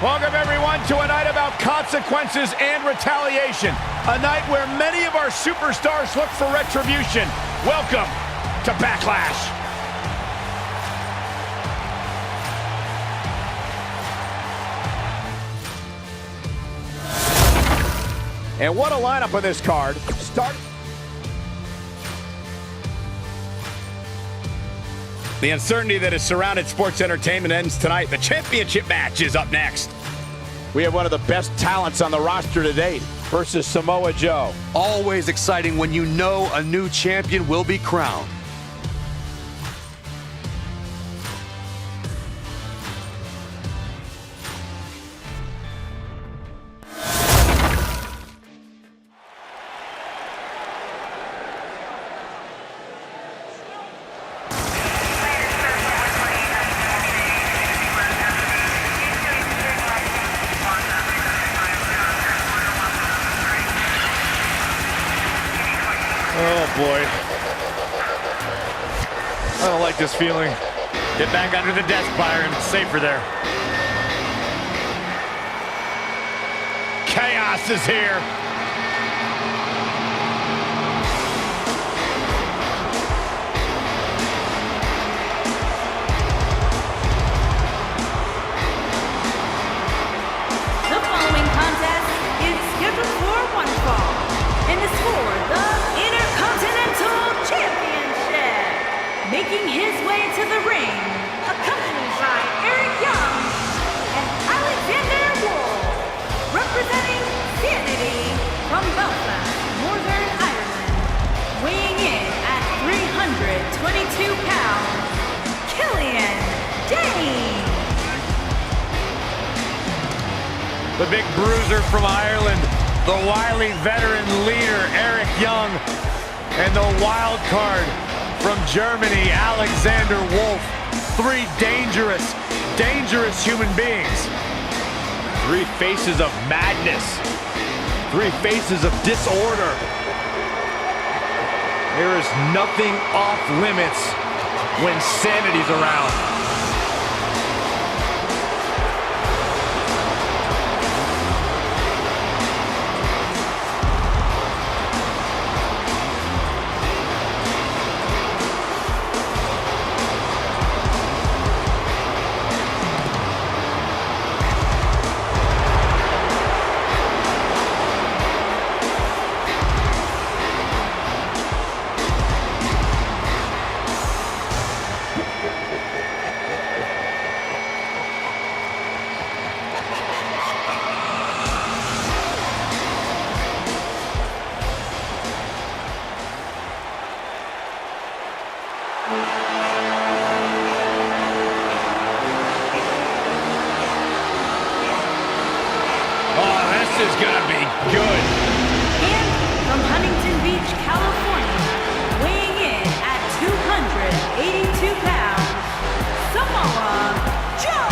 Welcome, everyone, to a night about consequences and retaliation. A night where many of our superstars look for retribution. Welcome to Backlash. And what a lineup on this card. The uncertainty that has surrounded sports entertainment ends tonight. The championship match is up next. We have one of the best talents on the roster to date versus Samoa Joe. Always exciting when you know a new champion will be crowned. Oh, boy. I don't like this feeling. Get back under the desk, Byron. It's safer there. Chaos is here. The following contest is scheduled for one fall and is for the Intercontinental Championship. Making his way to the ring, accompanied by Eric Young and Alexander Wolf, representing Sanity from Belfast, Northern Ireland, weighing in at 322 pounds, Killian Dane. The big bruiser from Ireland, the wily veteran leader, Eric Young, and the wild card from Germany, Alexander Wolf. Three dangerous, dangerous human beings. Three faces of madness. Three faces of disorder. There is nothing off limits when Sanity's around. This is gonna be good. And from Huntington Beach, California, weighing in at 282 pounds, Samoa Joe.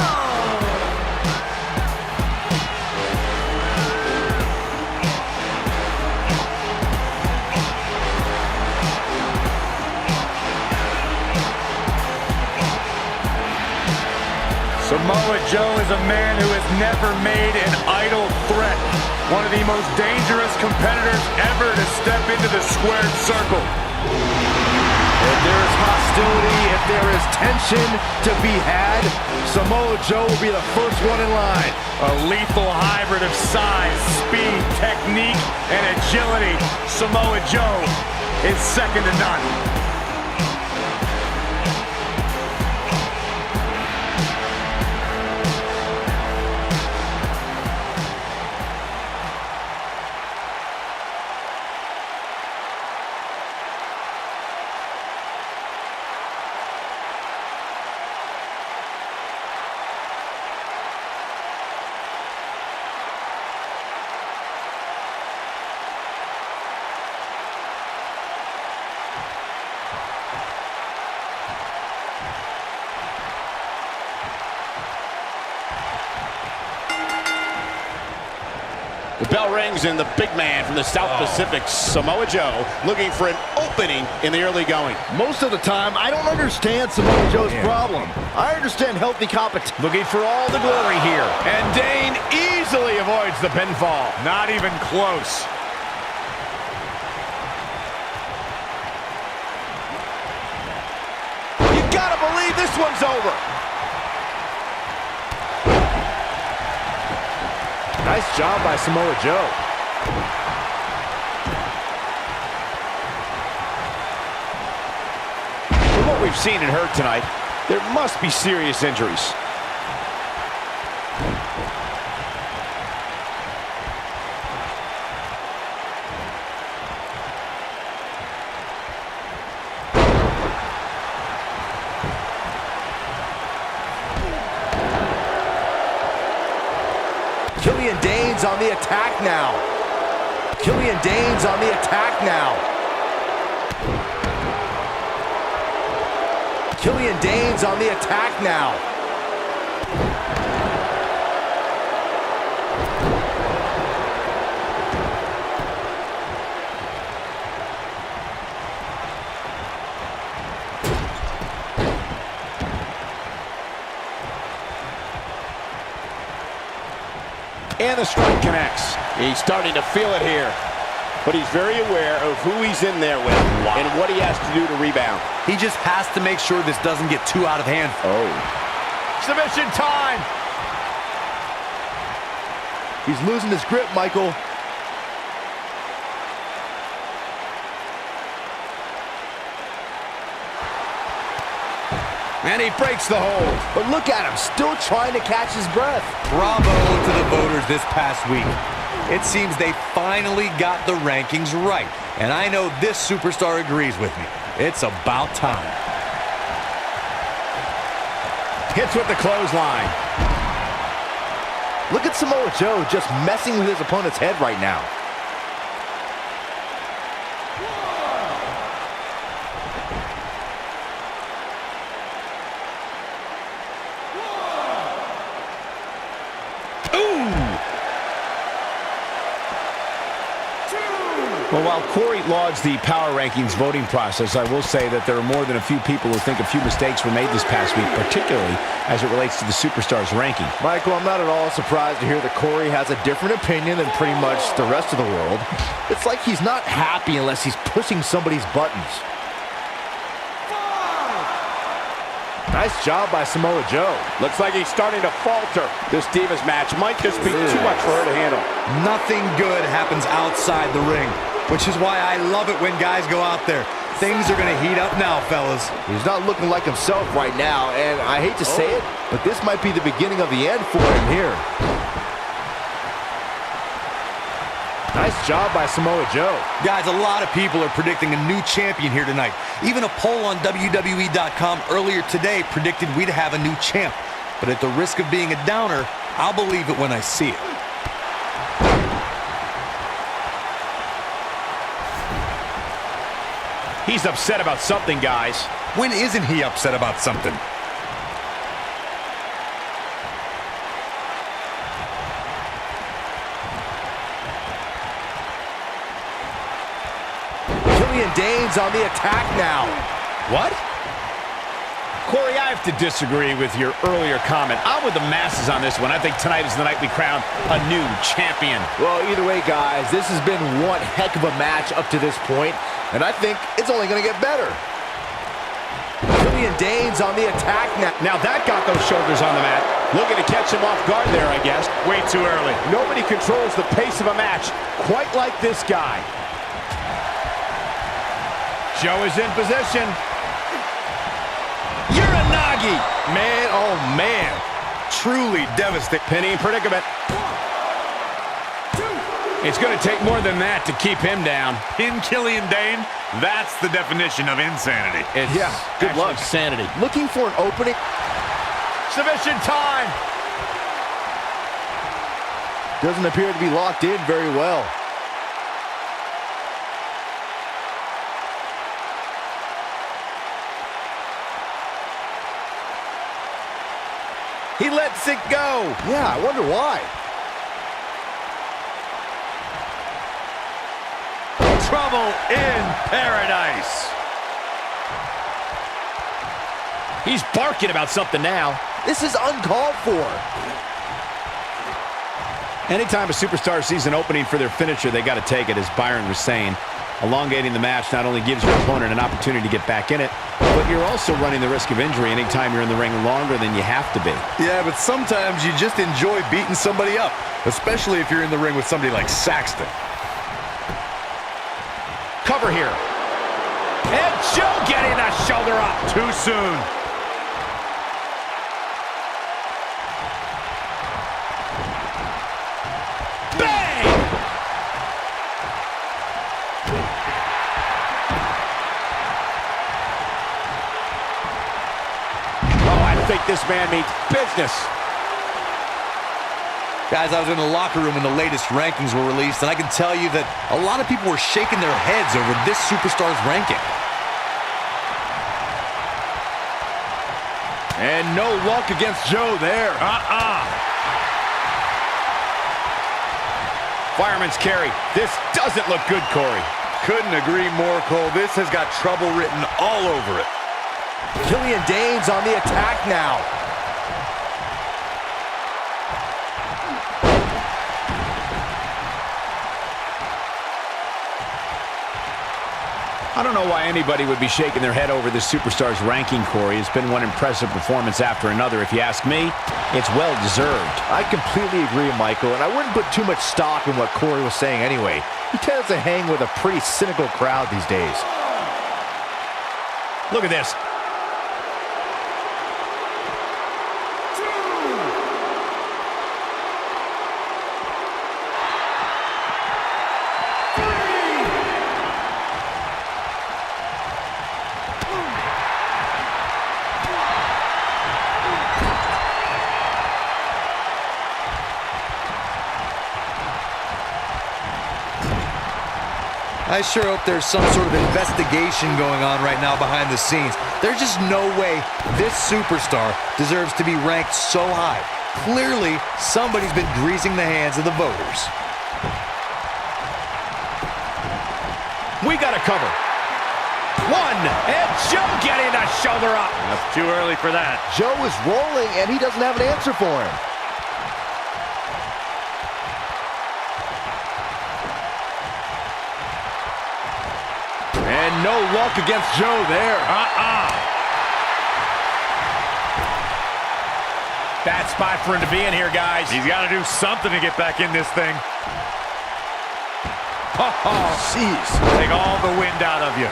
Samoa Joe is a man who has never made an idle threat. One of the most dangerous competitors ever to step into the squared circle. If there is hostility, if there is tension to be had, Samoa Joe will be the first one in line. A lethal hybrid of size, speed, technique, and agility. Samoa Joe is second to none. The bell rings and the big man from the South Pacific, Samoa Joe, looking for an opening in the early going. Most of the time, I don't understand Samoa Joe's problem. I understand healthy competition. Looking for all the glory here. And Dane easily avoids the pinfall. Not even close. You gotta believe this one's over. Nice job by Samoa Joe. From what we've seen and heard tonight, there must be serious injuries. Killian Dane's on the attack now. Killian Dane's on the attack now. Killian Dane's on the attack now. And the strike connects. He's starting to feel it here, but he's very aware of who he's in there with and what he has to do to rebound. He just has to make sure this doesn't get too out of hand. Submission time. He's losing his grip, Michael. And he breaks the hold. But look at him, still trying to catch his breath. Bravo to the voters this past week. It seems they finally got the rankings right. And I know this superstar agrees with me. It's about time. Hits with the clothesline. Look at Samoa Joe just messing with his opponent's head right now. Well, while Corey lauds the power rankings voting process, I will say that there are more than a few people who think a few mistakes were made this past week, particularly as it relates to the superstars ranking. Michael, I'm not at all surprised to hear that Corey has a different opinion than pretty much the rest of the world. It's like he's not happy unless he's pushing somebody's buttons. Nice job by Samoa Joe. Looks like he's starting to falter. This Divas match might just be too much for her to handle. Nothing good happens outside the ring, which is why I love it when guys go out there. Things are going to heat up now, fellas. He's not looking like himself right now, and I hate to say it, but this might be the beginning of the end for him here. Nice job by Samoa Joe. Guys, a lot of people are predicting a new champion here tonight. Even a poll on WWE.com earlier today predicted we'd have a new champ. But at the risk of being a downer, I'll believe it when I see it. He's upset about something, guys. When isn't he upset about something? Killian Dane's on the attack now. What? Corey, I have to disagree with your earlier comment. I'm with the masses on this one. I think tonight is the night we crown a new champion. Well, either way, guys, this has been one heck of a match up to this point, and I think it's only going to get better. Killian Dane's on the attack now. Now that got those shoulders on the mat. Looking to catch him off guard there, I guess. Way too early. Nobody controls the pace of a match quite like this guy. Joe is in position. Uranagi! Man, oh man. Truly devastating. Penny predicament. It's going to take more than that to keep him down. Pin Killian Dane, that's the definition of insanity. Yeah, good luck. Sanity. Looking for an opening. Submission time. Doesn't appear to be locked in very well. He lets it go. Yeah, I wonder why. trouble in paradise. He's barking about something now. This is uncalled for. Anytime a superstar sees an opening for their finisher, they got to take it, as Byron was saying. Elongating the match not only gives your opponent an opportunity to get back in it, but you're also running the risk of injury anytime you're in the ring longer than you have to be. Yeah, but sometimes you just enjoy beating somebody up, especially if you're in the ring with somebody like Saxton. Cover here. And Joe getting that shoulder up. Too soon. Bang! Oh, I think this man means business. Guys, I was in the locker room when the latest rankings were released, and I can tell you that a lot of people were shaking their heads over this superstar's ranking. And no luck against Joe there. Fireman's carry. This doesn't look good, Corey. Couldn't agree more, Cole. This has got trouble written all over it. Killian Dane's on the attack now. I don't know why anybody would be shaking their head over this superstar's ranking, Corey. It's been one impressive performance after another. If you ask me, it's well-deserved. I completely agree, Michael, and I wouldn't put too much stock in what Corey was saying anyway. He tends to hang with a pretty cynical crowd these days. Look at this. I sure hope there's some sort of investigation going on right now behind the scenes. There's just no way this superstar deserves to be ranked so high. Clearly, somebody's been greasing the hands of the voters. We got to cover. One, and Joe getting that shoulder up. That's too early for that. Joe is rolling, and he doesn't have an answer for him. And no luck against Joe there. Bad spot for him to be in here, guys. He's got to do something to get back in this thing. Oh, jeez. Take all the wind out of you.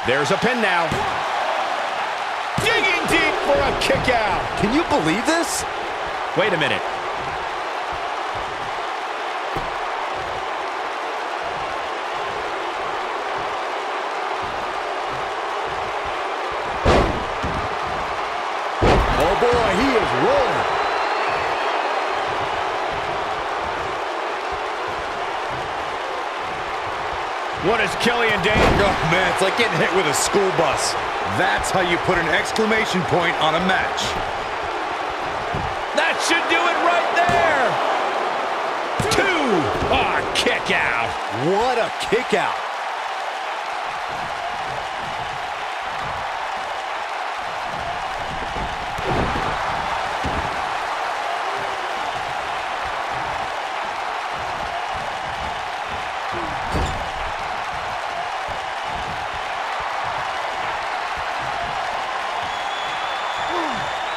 There's a pin now. Digging deep for a kick out. Can you believe this? Wait a minute. Oh boy, he is rolling. What is Killian Dane? Oh, man, it's like getting hit with a school bus. That's how you put an exclamation point on a match. That should do it right there. Two. Ah, kick out. What a kick out.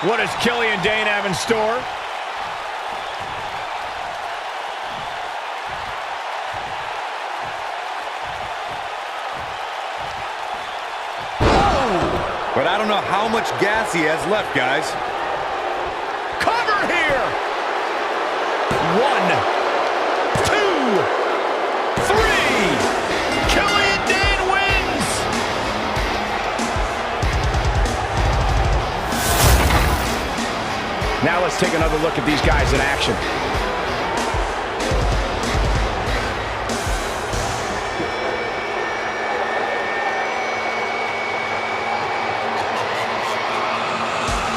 What does Killian Dane have in store? But I don't know how much gas he has left, guys. Cover here. 1, 2, 3. Killian Dane wins. Now let's take another look at these guys in action.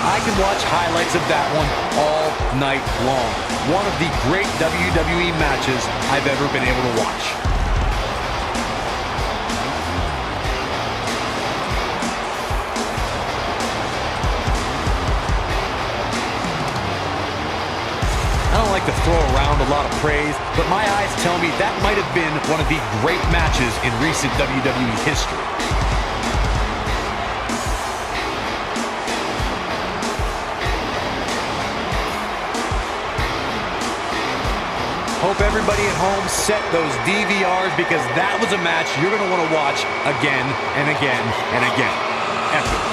I can watch highlights of that one all night long. One of the great WWE matches I've ever been able to watch. I don't like to throw around a lot of praise, but my eyes tell me that might have been one of the great matches in recent WWE history. Hope everybody at home set those DVRs, because that was a match you're going to want to watch again and again and again. Epic.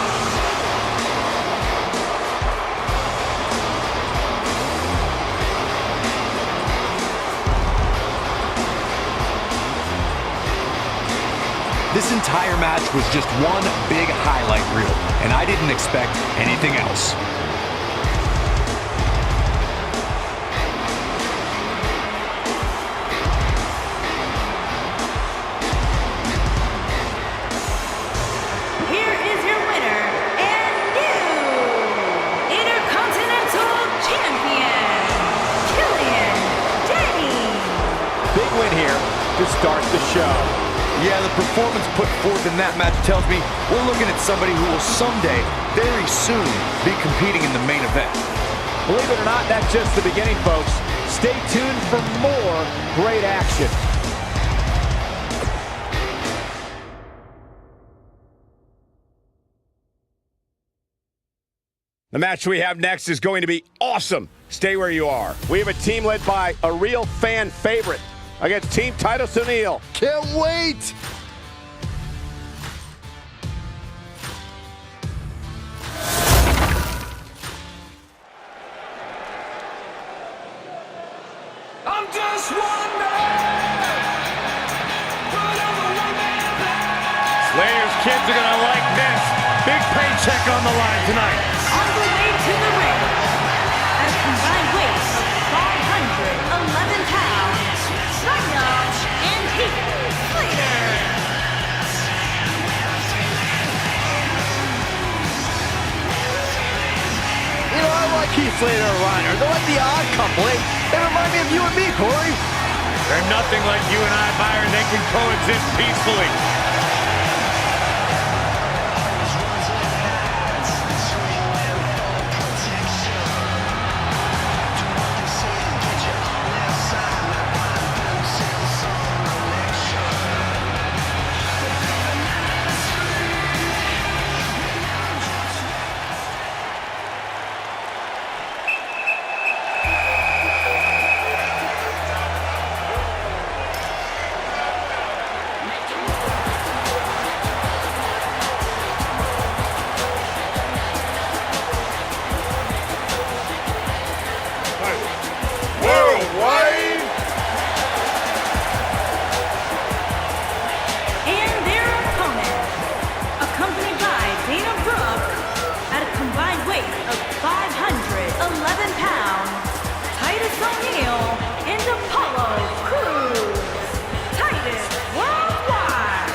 This entire match was just one big highlight reel, and I didn't expect anything else. Here is your winner and new Intercontinental Champion, Killian Dane. Big win here to start the show. Yeah, the performance put forth in that match tells me we're looking at somebody who will someday, very soon, be competing in the main event. Believe it or not, that's just the beginning, folks. Stay tuned for more great action. The match we have next is going to be awesome. Stay where you are. We have a team led by a real fan favorite against Team Titus O'Neil. Can't wait! I'm just one man. Slater's kids are gonna like this. Big paycheck on the line tonight. On the way to the ring, at a combined weight of 511 pounds, Rhino and Heath Slater. You know, I like Heath Slater and Reiner. They're like the odd couple. They remind me of you and me, Corey. They're nothing like you and I, Byron. They can coexist peacefully. And their opponent, accompanied by Dana Brooke, at a combined weight of 511 pounds, Titus O'Neil and Apollo Crews. Titus Worldwide.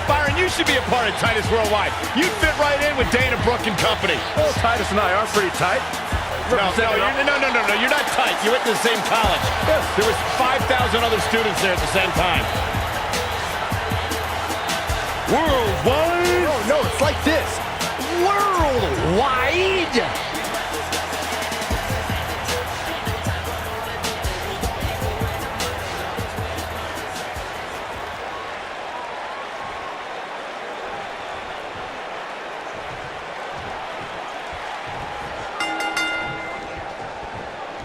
Byron, you should be a part of Titus Worldwide. You'd fit right in with Dana Brooke and company. Well, Titus and I are pretty tight. No, you're not tight. You went to the same college. Yes. There was 5,000 other students there at the same time. Worldwide? Oh, no, it's like this. Worldwide!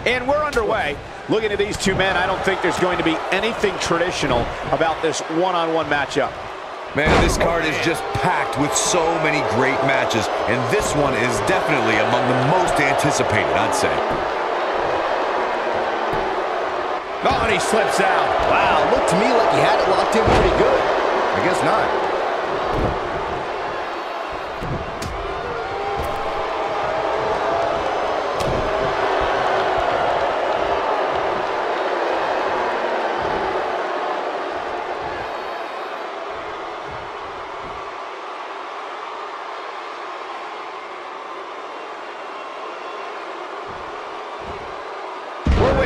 And we're underway. Looking at these two men, I don't think there's going to be anything traditional about this one-on-one matchup. Man, this card is just packed with so many great matches, and this one is definitely among the most anticipated, I'd say. Oh, and he slips out. Wow, looked to me like he had it locked in pretty good. I guess not.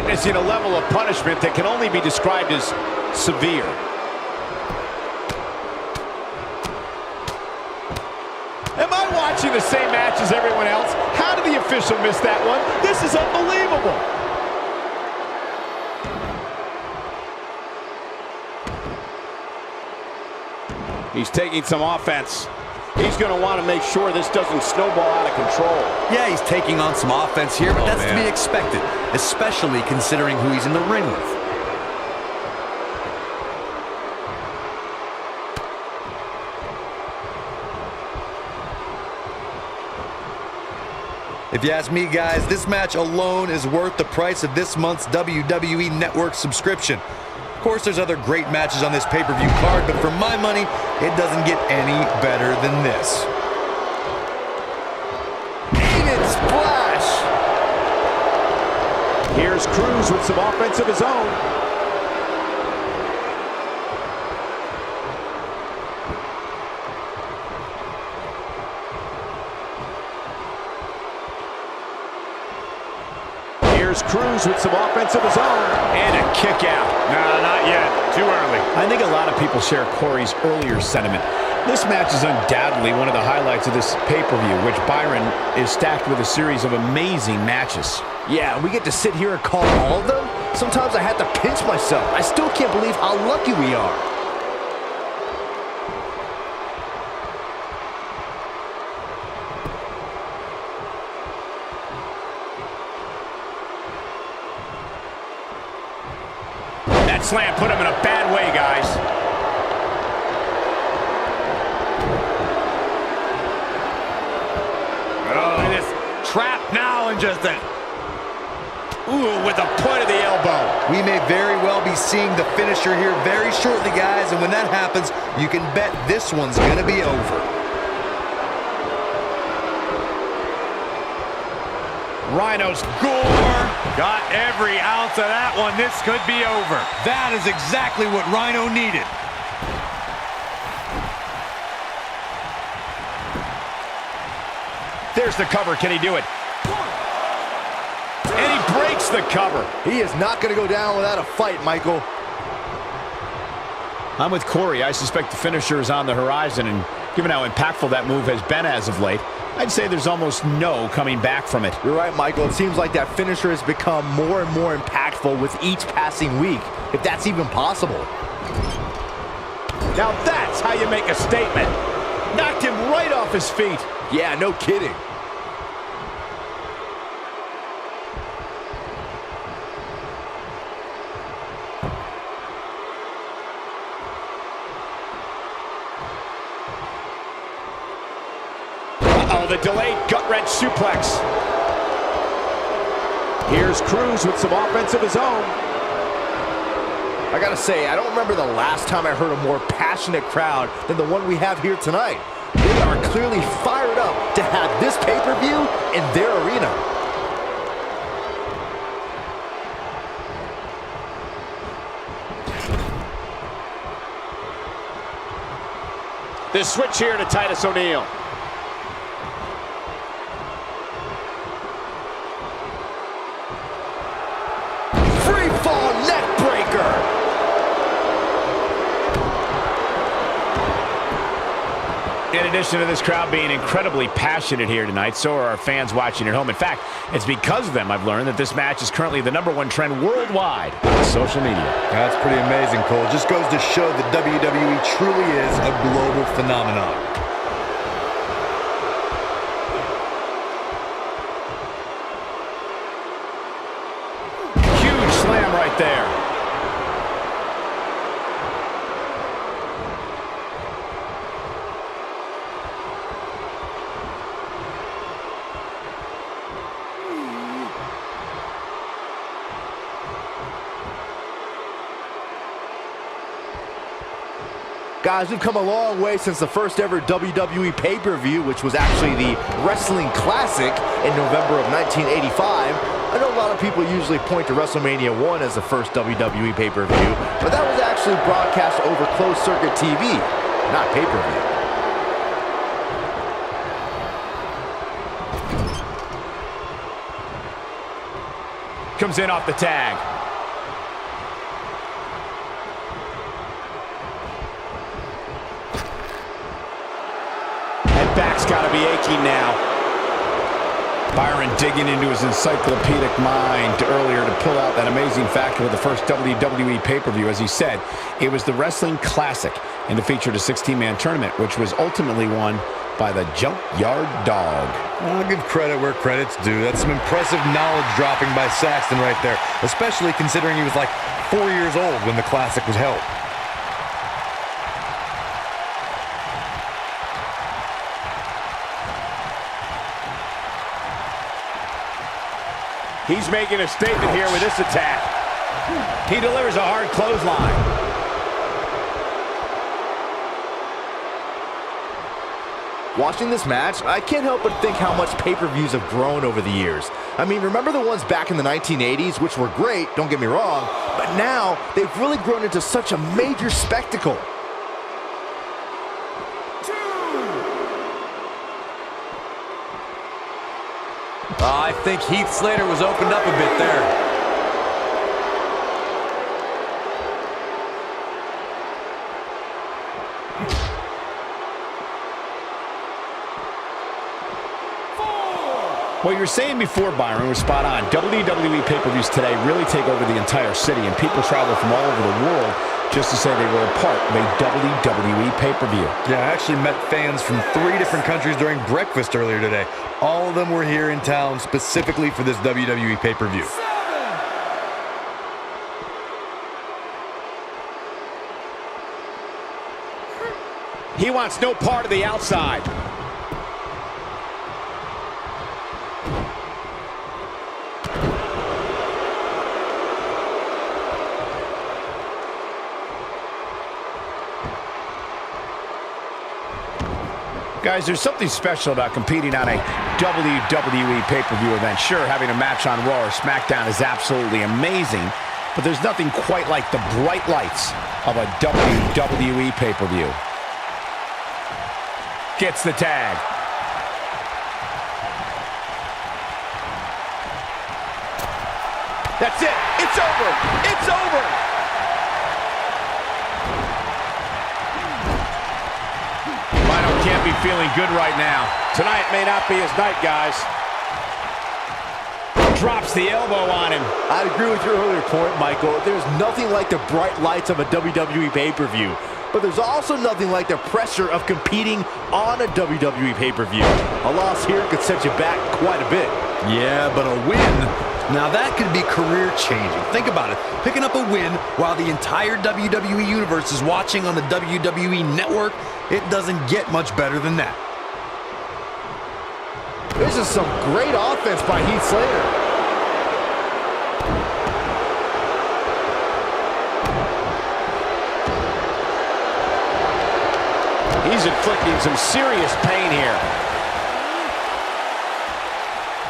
witnessing a level of punishment that can only be described as severe. Am I watching the same match as everyone else? How did the official miss that one? This is unbelievable. He's taking some offense. He's going to want to make sure this doesn't snowball out of control. Yeah, he's taking on some offense here, but that's to be expected, especially considering who he's in the ring with. If you ask me, guys, this match alone is worth the price of this month's WWE Network subscription. Of course, there's other great matches on this pay-per-view card, but for my money, it doesn't get any better than this. Aiming splash! Here's Cruz with some offense of his own. Here's Cruz with some offense of his own. And a kick out. No, not yet. Too early. I think a lot of people share Corey's earlier sentiment. This match is undoubtedly one of the highlights of this pay-per-view, which Byron is stacked with a series of amazing matches. Yeah, we get to sit here and call all of them? Sometimes I have to pinch myself. I still can't believe how lucky we are. That slam put him in a bad way, guys. Oh, and it's trapped now and just a... Ooh, with the point of the elbow. We may very well be seeing the finisher here very shortly, guys, and when that happens, you can bet this one's going to be over. Rhino's gore. Got every ounce of that one. This could be over. That is exactly what Rhino needed. There's the cover. Can he do it? And he breaks the cover. He is not going to go down without a fight, Michael. I'm with Corey. I suspect the finisher is on the horizon, and given how impactful that move has been as of late, I'd say there's almost no coming back from it. You're right, Michael. It seems like that finisher has become more and more impactful with each passing week, if that's even possible. Now that's how you make a statement. Knocked him right off his feet. Yeah, no kidding. Uh-oh, the delayed gut-wrench suplex. Here's Cruz with some offense of his own. I gotta say, I don't remember the last time I heard a more passionate crowd than the one we have here tonight. They are clearly fired up to have this pay-per-view in their arena. This switch here to Titus O'Neil. Free fall neck breaker. In addition to this crowd being incredibly passionate here tonight, so are our fans watching at home. In fact, it's because of them I've learned that this match is currently the #1 trend worldwide on social media. That's pretty amazing, Cole. Just goes to show that WWE truly is a global phenomenon. Huge slam right there. Guys, we've come a long way since the first ever WWE pay-per-view, which was actually the Wrestling Classic in November of 1985. I know a lot of people usually point to WrestleMania 1 as the first WWE pay-per-view, but that was actually broadcast over closed-circuit TV, not pay-per-view. comes in off the tag. And back's got to be aching now. Byron digging into his encyclopedic mind earlier to pull out that amazing fact of the first WWE pay-per-view. As he said, it was the Wrestling Classic, and it featured a 16-man tournament, which was ultimately won by the Junkyard Dog. I'll give credit where credit's due. That's some impressive knowledge dropping by Saxton right there, especially considering he was like 4 years old when the Classic was held. He's making a statement here with this attack. He delivers a hard clothesline. Watching this match, I can't help but think how much pay-per-views have grown over the years. I mean, remember the ones back in the 1980s, which were great, don't get me wrong, but now they've really grown into such a major spectacle. I think Heath Slater was opened up a bit there. What you were saying before, Byron, was spot on. WWE pay-per-views today really take over the entire city, and people travel from all over the world just to say they were a part of a WWE pay-per-view. Yeah, I actually met fans from 3 different countries during breakfast earlier today. All of them were here in town specifically for this WWE pay-per-view. He wants no part of the outside. Guys, there's something special about competing on a WWE pay-per-view event. Sure, having a match on Raw or SmackDown is absolutely amazing, but there's nothing quite like the bright lights of a WWE pay-per-view. Gets the tag. That's it. It's over. It's over. Can't be feeling good right now. Tonight may not be his night, guys. Drops the elbow on him. I'd agree with your earlier point, Michael. There's nothing like the bright lights of a WWE pay-per-view. But there's also nothing like the pressure of competing on a WWE pay-per-view. A loss here could set you back quite a bit. Yeah, but a win, now that could be career-changing. Think about it. Picking up a win while the entire WWE Universe is watching on the WWE Network, it doesn't get much better than that. This is some great offense by Heath Slater. He's inflicting some serious pain here.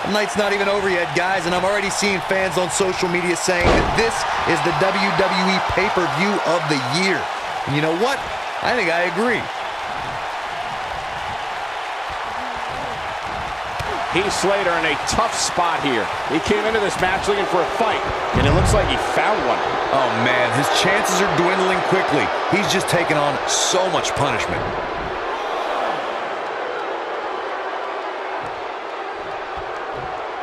The night's not even over yet, guys, and I'm already seeing fans on social media saying that this is the WWE pay-per-view of the year. And you know what? I think I agree. Heath Slater in a tough spot here. He came into this match looking for a fight, and it looks like he found one. Oh, man, his chances are dwindling quickly. He's just taken on so much punishment.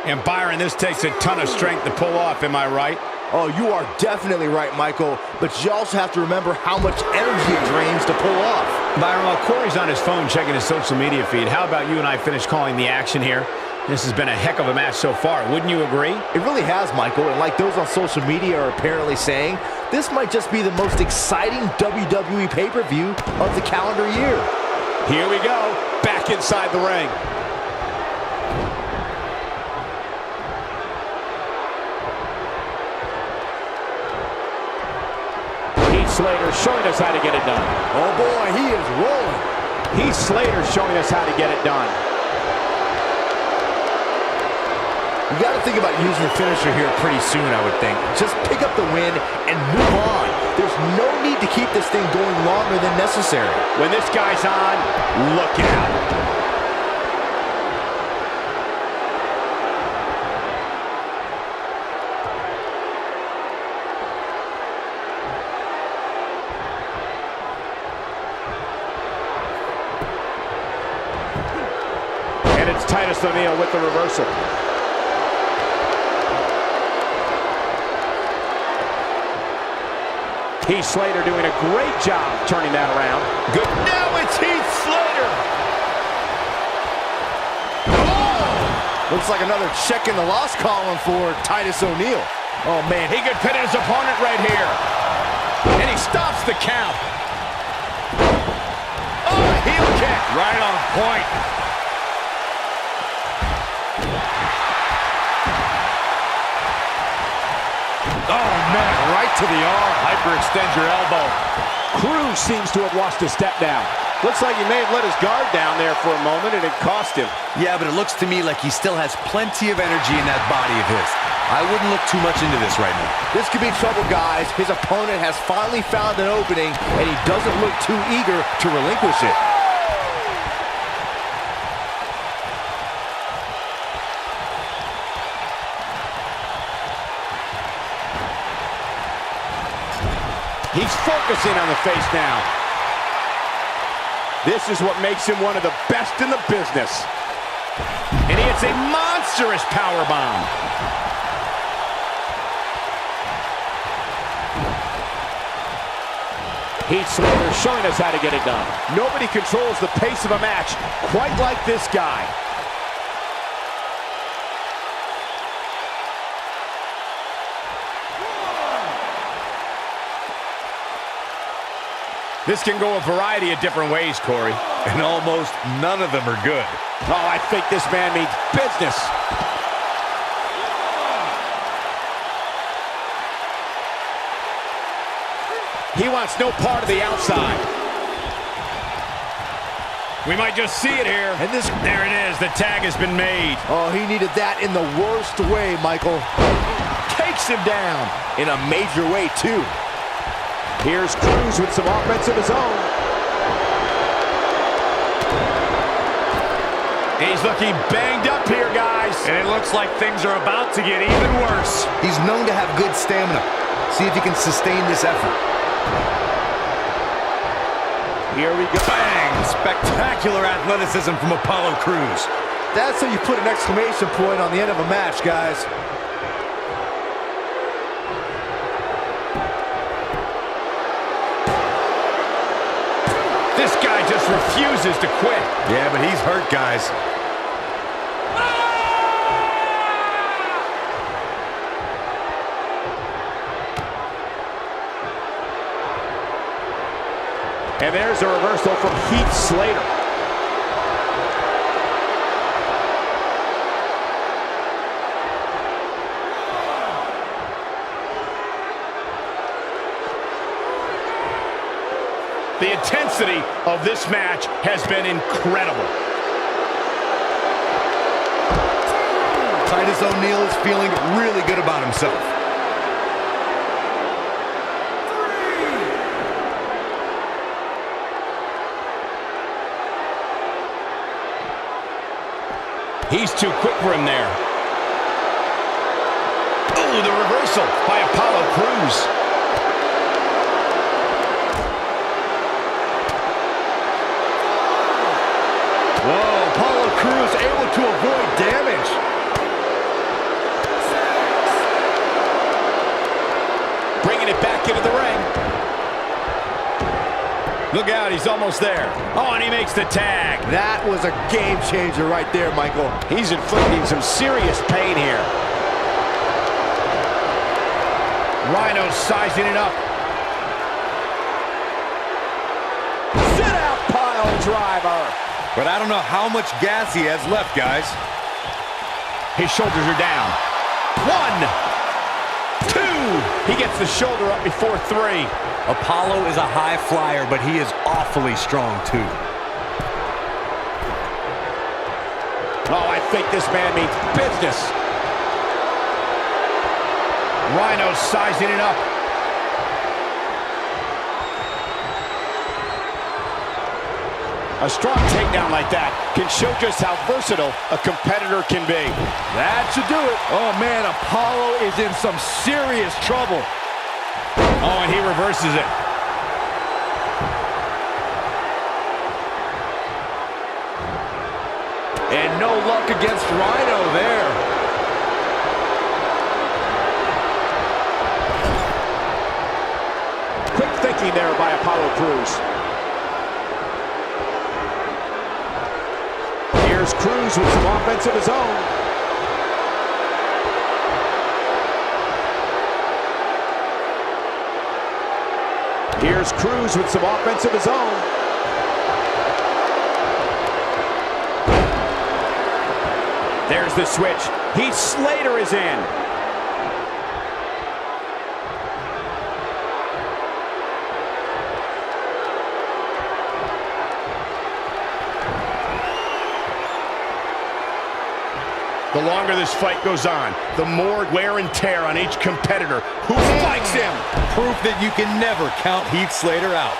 And Byron, this takes a ton of strength to pull off, am I right? Oh, you are definitely right, Michael, but you also have to remember how much energy it drains to pull off. Byron, while Corey's on his phone checking his social media feed, how about you and I finish calling the action here? This has been a heck of a match so far. Wouldn't you agree? It really has, Michael, and like those on social media are apparently saying, this might just be the most exciting WWE pay-per-view of the calendar year. Here we go, back inside the ring. Slater showing us how to get it done. Oh boy, he is rolling. Heath Slater showing us how to get it done. You got to think about using the finisher here pretty soon, I would think. Just pick up the win and move on. There's no need to keep this thing going longer than necessary. When this guy's on, look out. Titus O'Neil with the reversal. Heath Slater doing a great job turning that around. Good. Now it's Heath Slater. Oh! Looks like another check in the loss column for Titus O'Neil. Oh, man, he could pin his opponent right here. And he stops the count. Oh, a heel kick. Right on point. Oh, man, right to the arm. Hyperextend your elbow. Cruz seems to have lost a step down. Looks like he may have let his guard down there for a moment, and it cost him. Yeah, but it looks to me like he still has plenty of energy in that body of his. I wouldn't look too much into this right now. This could be trouble, guys. His opponent has finally found an opening, and he doesn't look too eager to relinquish it. He's focusing on the face now. This is what makes him one of the best in the business. And he hits a monstrous powerbomb. Heath Slater showing us how to get it done. Nobody controls the pace of a match quite like this guy. This can go a variety of different ways, Corey. And almost none of them are good. Oh, I think this man means business. He wants no part of the outside. We might just see it here. And this... There it is. The tag has been made. Oh, he needed that in the worst way, Michael. Takes him down. In a major way, too. Here's Cruz with some offense of his own. He's looking banged up here, guys. And it looks like things are about to get even worse. He's known to have good stamina. See if he can sustain this effort. Here we go. Bang! Spectacular athleticism from Apollo Crews. That's how you put an exclamation point on the end of a match, guys. This guy just refuses to quit. Yeah, but he's hurt, guys. And there's a reversal from Heath Slater. The intensity of this match has been incredible. Titus O'Neil is feeling really good about himself. He's too quick for him there. Oh, the reversal by Apollo Crews. Whoa, Apollo Crews able to avoid damage. Bringing it back into the ring. Look out, he's almost there. Oh, and he makes the tag. That was a game changer right there, Michael. He's inflicting some serious pain here. Rhino sizing it up. Sit out pile driver. But I don't know how much gas he has left, guys. His shoulders are down. 1, 2. He gets the shoulder up before 3. Apollo is a high flyer, but he is awfully strong, too. Oh, I think this man means business. Rhino sizing it up. A strong takedown like that can show just how versatile a competitor can be. That should do it. Oh, man, Apollo is in some serious trouble. Oh, and he reverses it. And no luck against Rhino there. Quick thinking there by Apollo Crews. Here's Crews with some offense of his own. Here's Crews with some offense of his own. There's the switch. Heath Slater is in. The longer this fight goes on, the more wear and tear on each competitor. Who spikes him? Proof that you can never count Heath Slater out.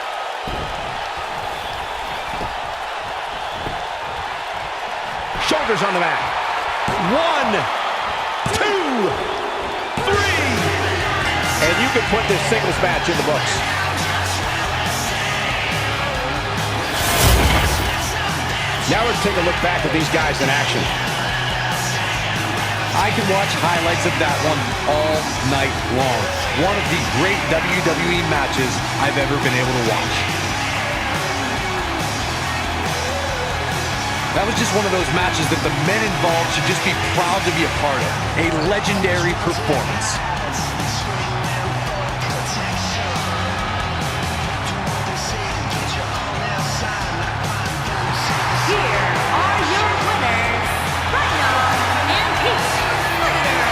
Shoulders on the mat. 1, 2, 3. And you can put this singles match in the books. Now let's take a look back at these guys in action. I could watch highlights of that one all night long. One of the great WWE matches I've ever been able to watch. That was just one of those matches that the men involved should just be proud to be a part of. A legendary performance. Here are your winners, Rhino and Heath Slater.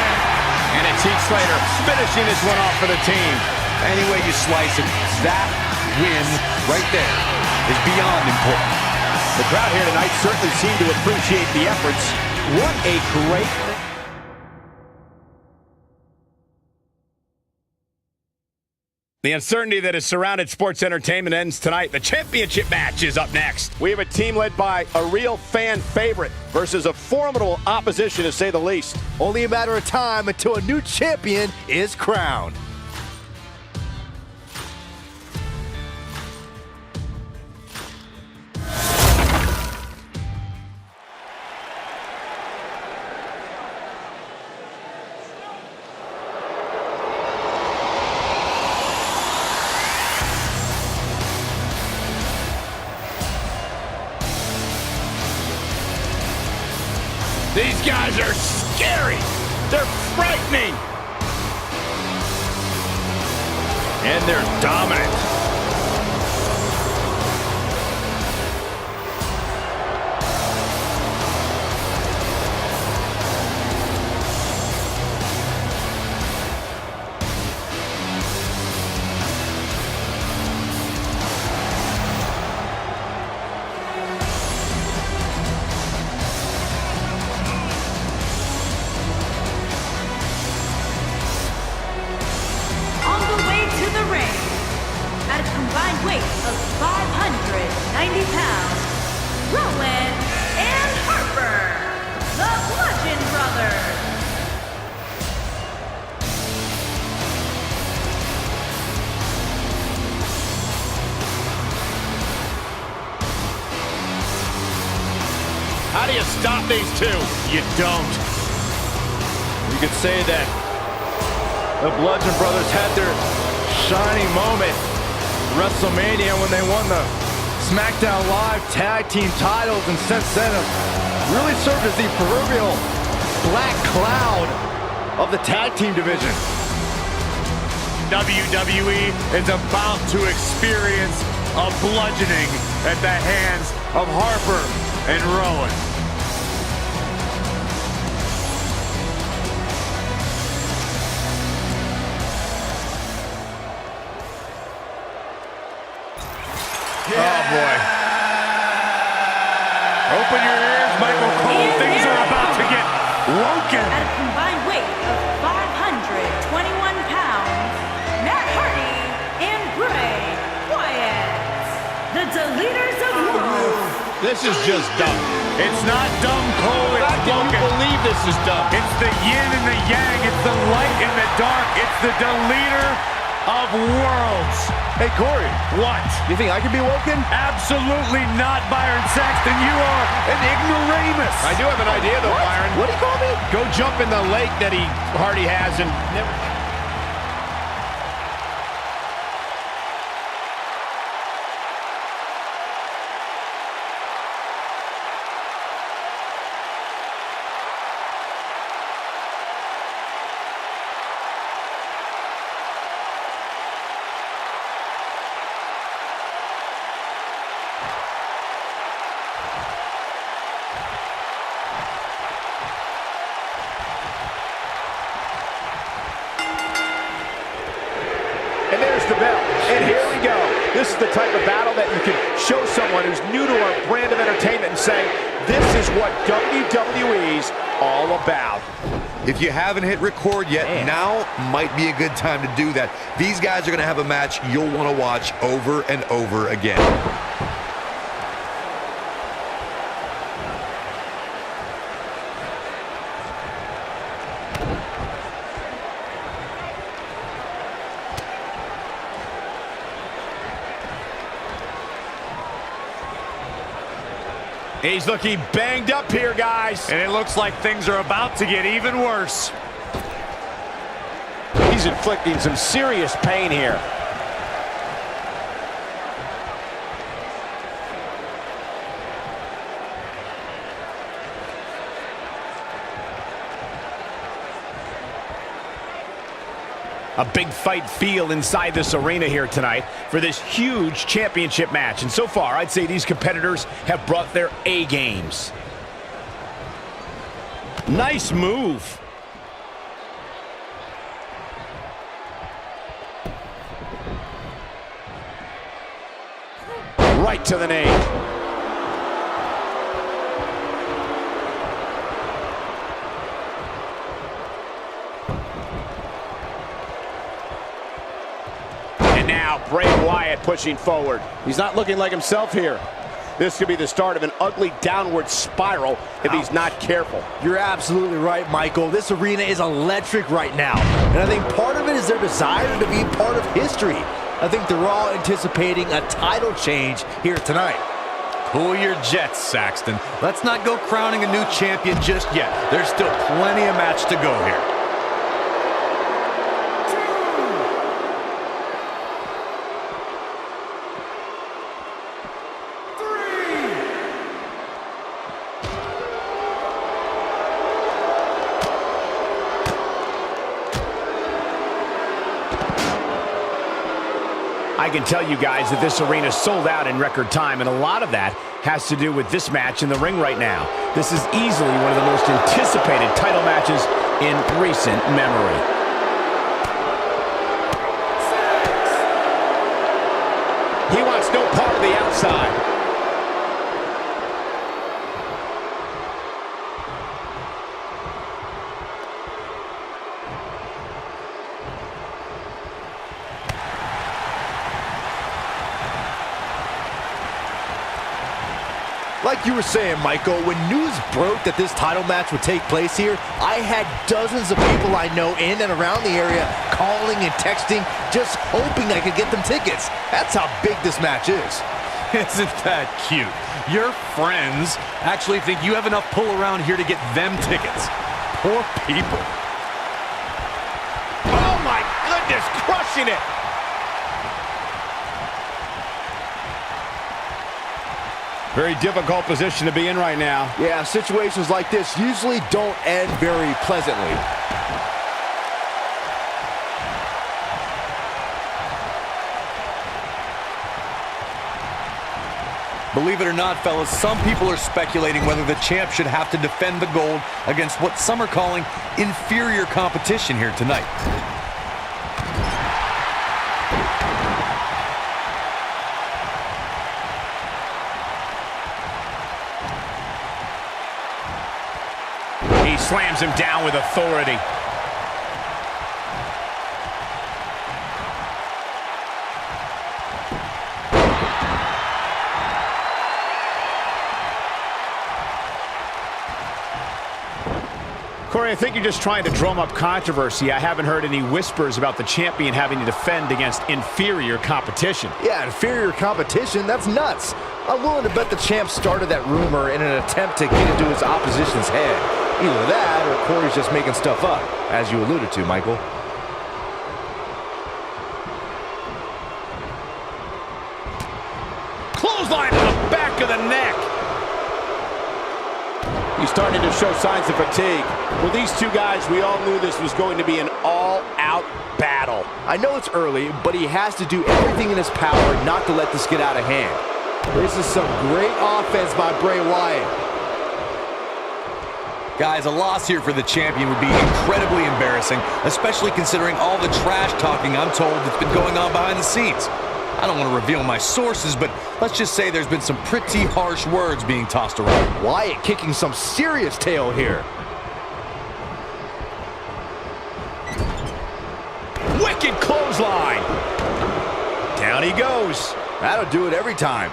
And it's Heath Slater finishing this one off for the team. Any way you slice it, that win right there is beyond important. The crowd here tonight certainly seemed to appreciate the efforts. What a great... The uncertainty that has surrounded sports entertainment ends tonight. The championship match is up next. We have a team led by a real fan favorite versus a formidable opposition, to say the least. Only a matter of time until a new champion is crowned. These guys are scary. They're frightening. And they're dominant. How do you stop these two? You don't. You could say that the Bludgeon Brothers had their shining moment at WrestleMania when they won the SmackDown Live Tag Team titles, and since then have really served as the proverbial black cloud of the tag team division. WWE is about to experience a bludgeoning at the hands of Harper and Rowan. Oh, boy. Open your ears, Michael Cole. Things are about to get woken. At a combined weight of 521 pounds, Matt Hardy and Bray Wyatt, the Deleters of Woe. This is just dumb. It's not dumb, Cole. It's Can you woken. believe this is dumb? It's the yin and the yang. It's the light and the dark. It's the Deleter of worlds. Hey, Corey. What? You think I can be woken? Absolutely not, Byron Saxton. You are an ignoramus. I do have an idea, though, Byron. What do you call me? Go jump in the lake that Hardy has and never... And there's the bell. And here we go. This is the type of battle that you can show someone who's new to our brand of entertainment and say, this is what WWE's all about. If you haven't hit record yet, now might be a good time to do that. These guys are going to have a match you'll want to watch over and over again. He's looking banged up here, guys. And it looks like things are about to get even worse. He's inflicting some serious pain here. A big fight feel inside this arena here tonight for this huge championship match. And so far, I'd say these competitors have brought their A games. Nice move. Right to the knee. Now, Bray Wyatt pushing forward. He's not looking like himself here. This could be the start of an ugly downward spiral if he's not careful. You're absolutely right, Michael. This arena is electric right now. And I think part of it is their desire to be part of history. I think they're all anticipating a title change here tonight. Cool your jets, Saxton. Let's not go crowning a new champion just yet. There's still plenty of match to go here. I can tell you guys that this arena sold out in record time, and a lot of that has to do with this match in the ring right now. This is easily one of the most anticipated title matches in recent memory. He wants no part of the outside. Like you were saying, Michael, when news broke that this title match would take place here, I had dozens of people I know in and around the area calling and texting, just hoping I could get them tickets. That's how big this match is. Isn't that cute? Your friends actually think you have enough pull around here to get them tickets. Poor people. Oh my goodness, crushing it! Very difficult position to be in right now. Yeah, situations like this usually don't end very pleasantly. Believe it or not, fellas, some people are speculating whether the champ should have to defend the gold against what some are calling inferior competition here tonight. He slams him down with authority. Corey, Corey, I think you're just trying to drum up controversy. I haven't heard any whispers about the champion having to defend against inferior competition. Yeah, inferior competition? That's nuts. I'm willing to bet the champ started that rumor in an attempt to get into his opposition's head. Either that, or Corey's just making stuff up, as you alluded to, Michael. Clothesline to the back of the neck. He's starting to show signs of fatigue. With these two guys, we all knew this was going to be an all-out battle. I know it's early, but he has to do everything in his power not to let this get out of hand. This is some great offense by Bray Wyatt. Guys, a loss here for the champion would be incredibly embarrassing, especially considering all the trash talking I'm told that's been going on behind the scenes. I don't want to reveal my sources, but let's just say there's been some pretty harsh words being tossed around. Wyatt kicking some serious tail here. Wicked clothesline. Down he goes. That'll do it every time.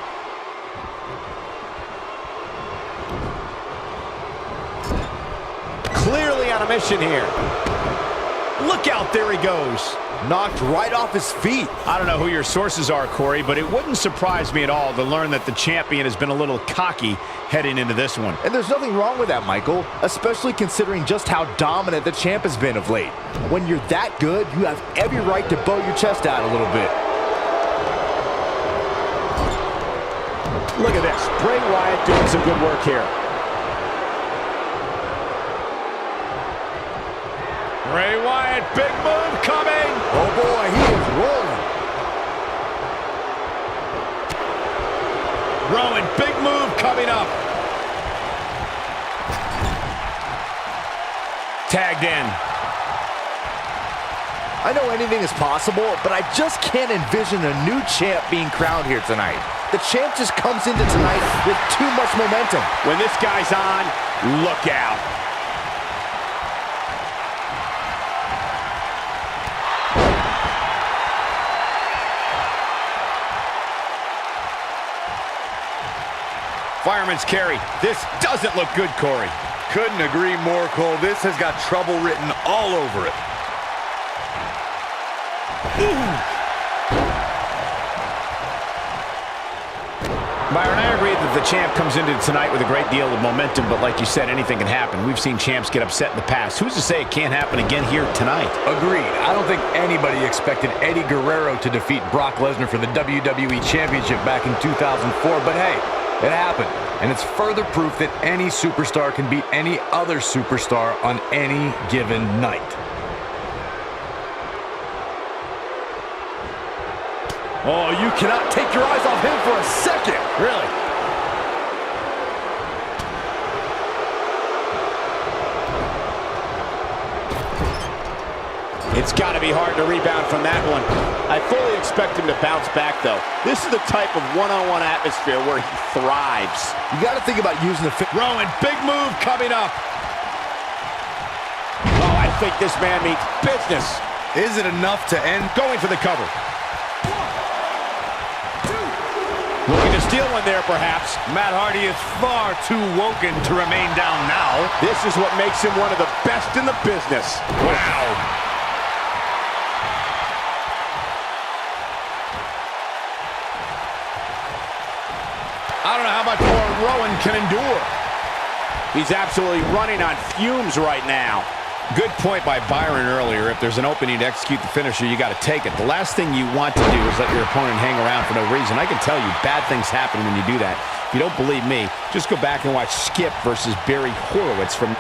Clearly on a mission here. Look out, there he goes. Knocked right off his feet. I don't know who your sources are, Corey, but it wouldn't surprise me at all to learn that the champion has been a little cocky heading into this one. And there's nothing wrong with that, Michael, especially considering just how dominant the champ has been of late. When you're that good, you have every right to bow your chest out a little bit. Look at this. Bray Wyatt doing some good work here. Bray Wyatt, big move coming. Oh boy, he is rolling. Rowan, big move coming up. Tagged in. I know anything is possible, but I just can't envision a new champ being crowned here tonight. The champ just comes into tonight with too much momentum. When this guy's on, look out. Fireman's carry. This doesn't look good, Corey. Couldn't agree more, Cole. This has got trouble written all over it. Byron, I agree that the champ comes into tonight with a great deal of momentum, but like you said, anything can happen. We've seen champs get upset in the past. Who's to say it can't happen again here tonight? Agreed. I don't think anybody expected Eddie Guerrero to defeat Brock Lesnar for the WWE Championship back in 2004, but hey, it happened. And it's further proof that any superstar can beat any other superstar on any given night. Oh, you cannot take your eyes off him for a second. Really? It's got to be hard to rebound from that one. I fully expect him to bounce back, though. This is the type of one-on-one atmosphere where he thrives. You got to think about using the Rowan, big move coming up. Oh, I think this man means business. Is it enough to end? Going for the cover. Looking to steal one there, perhaps. Matt Hardy is far too woken to remain down now. This is what makes him one of the best in the business. Wow. I don't know how much more Rowan can endure. He's absolutely running on fumes right now. Good point by Byron earlier. If there's an opening to execute the finisher, you got to take it. The last thing you want to do is let your opponent hang around for no reason. I can tell you bad things happen when you do that. If you don't believe me, just go back and watch Skip versus Barry Horowitz from...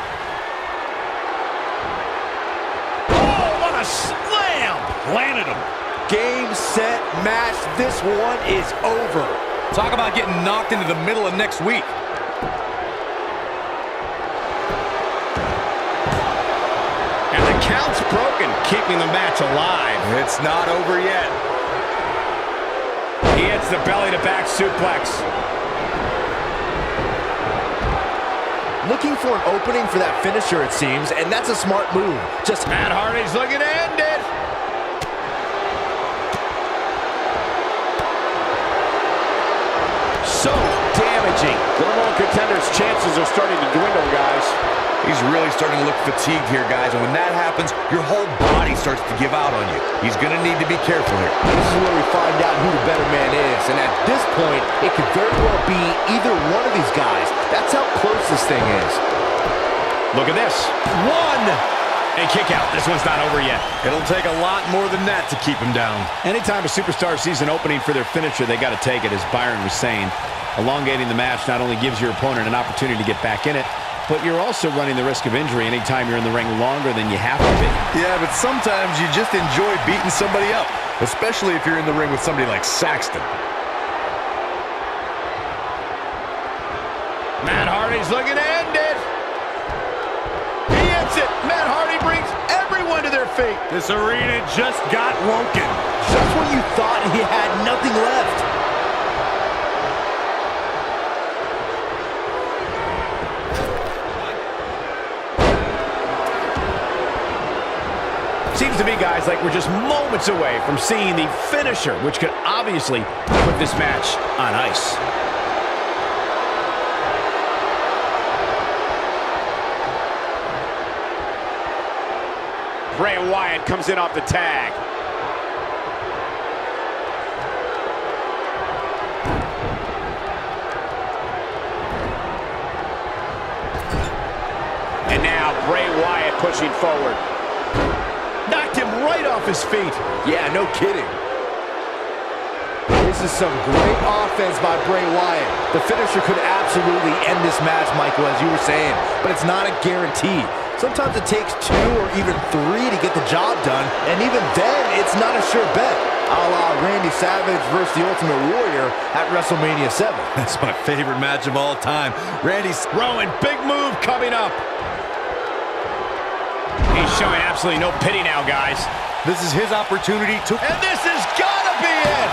Oh, what a slam! Planted him. game, set, match. This one is over. Talk about getting knocked into the middle of next week. And the count's broken, keeping the match alive. It's not over yet. He hits the belly-to-back suplex. Looking for an opening for that finisher, it seems, and that's a smart move. Just Matt Hardy's looking to end it. So damaging. The number one contender's chances are starting to dwindle, guys. He's really starting to look fatigued here, guys, and when that happens, your whole body starts to give out on you. He's going to need to be careful here. This is where we find out who the better man is, and at this point, it could very well be either one of these guys. That's how close this thing is. Look at this. One! And kick out. This one's not over yet. It'll take a lot more than that to keep him down. Anytime a superstar sees an opening for their finisher, they got to take it, as Byron was saying. Elongating the match not only gives your opponent an opportunity to get back in it, but you're also running the risk of injury anytime you're in the ring longer than you have to be. Yeah, but sometimes you just enjoy beating somebody up, especially if you're in the ring with somebody like Saxton. Matt Hardy's looking to end it. He ends it. Matt Hardy brings everyone to their feet. This arena just got woken. Just when you thought he had nothing left. Seems to me, guys, like we're just moments away from seeing the finisher, which could obviously put this match on ice. Bray Wyatt comes in off the tag. And now Bray Wyatt pushing forward. Knocked him right off his feet. Yeah, no kidding. This is some great offense by Bray Wyatt. The finisher could absolutely end this match, Michael, as you were saying, but it's not a guarantee. Sometimes it takes 2 or even 3 to get the job done, and even then, it's not a sure bet. A la Randy Savage versus the Ultimate Warrior at WrestleMania 7. That's my favorite match of all time. Randy's Rowan, big move coming up. He's showing absolutely no pity now, guys. This is his opportunity to... And this has got to be it!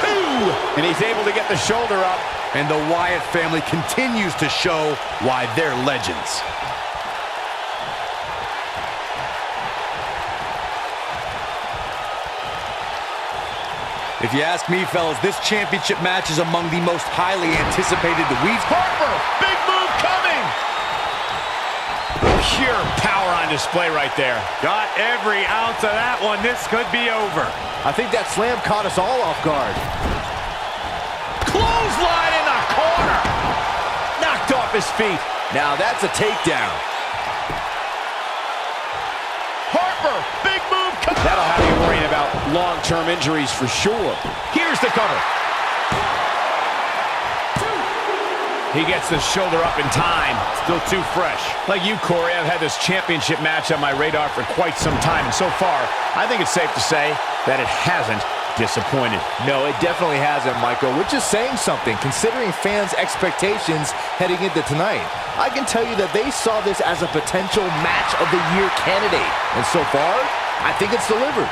2! And he's able to get the shoulder up. And the Wyatt family continues to show why they're legends. If you ask me, fellas, this championship match is among the most highly anticipated that we've... Harper, big move coming! Pure power on display right there. Got every ounce of that one. This could be over. I think that slam caught us all off guard. Clothesline in the corner. Knocked off his feet. Now that's a takedown. Harper, big move. That'll have you worrying about long-term injuries for sure. Here's the cover. He gets the shoulder up in time. Still too fresh. Like you, Corey, I've had this championship match on my radar for quite some time, and so far, I think it's safe to say that it hasn't disappointed. No, it definitely hasn't, Michael, which is saying something, considering fans' expectations heading into tonight. I can tell you that they saw this as a potential match of the year candidate, and so far, I think it's delivered.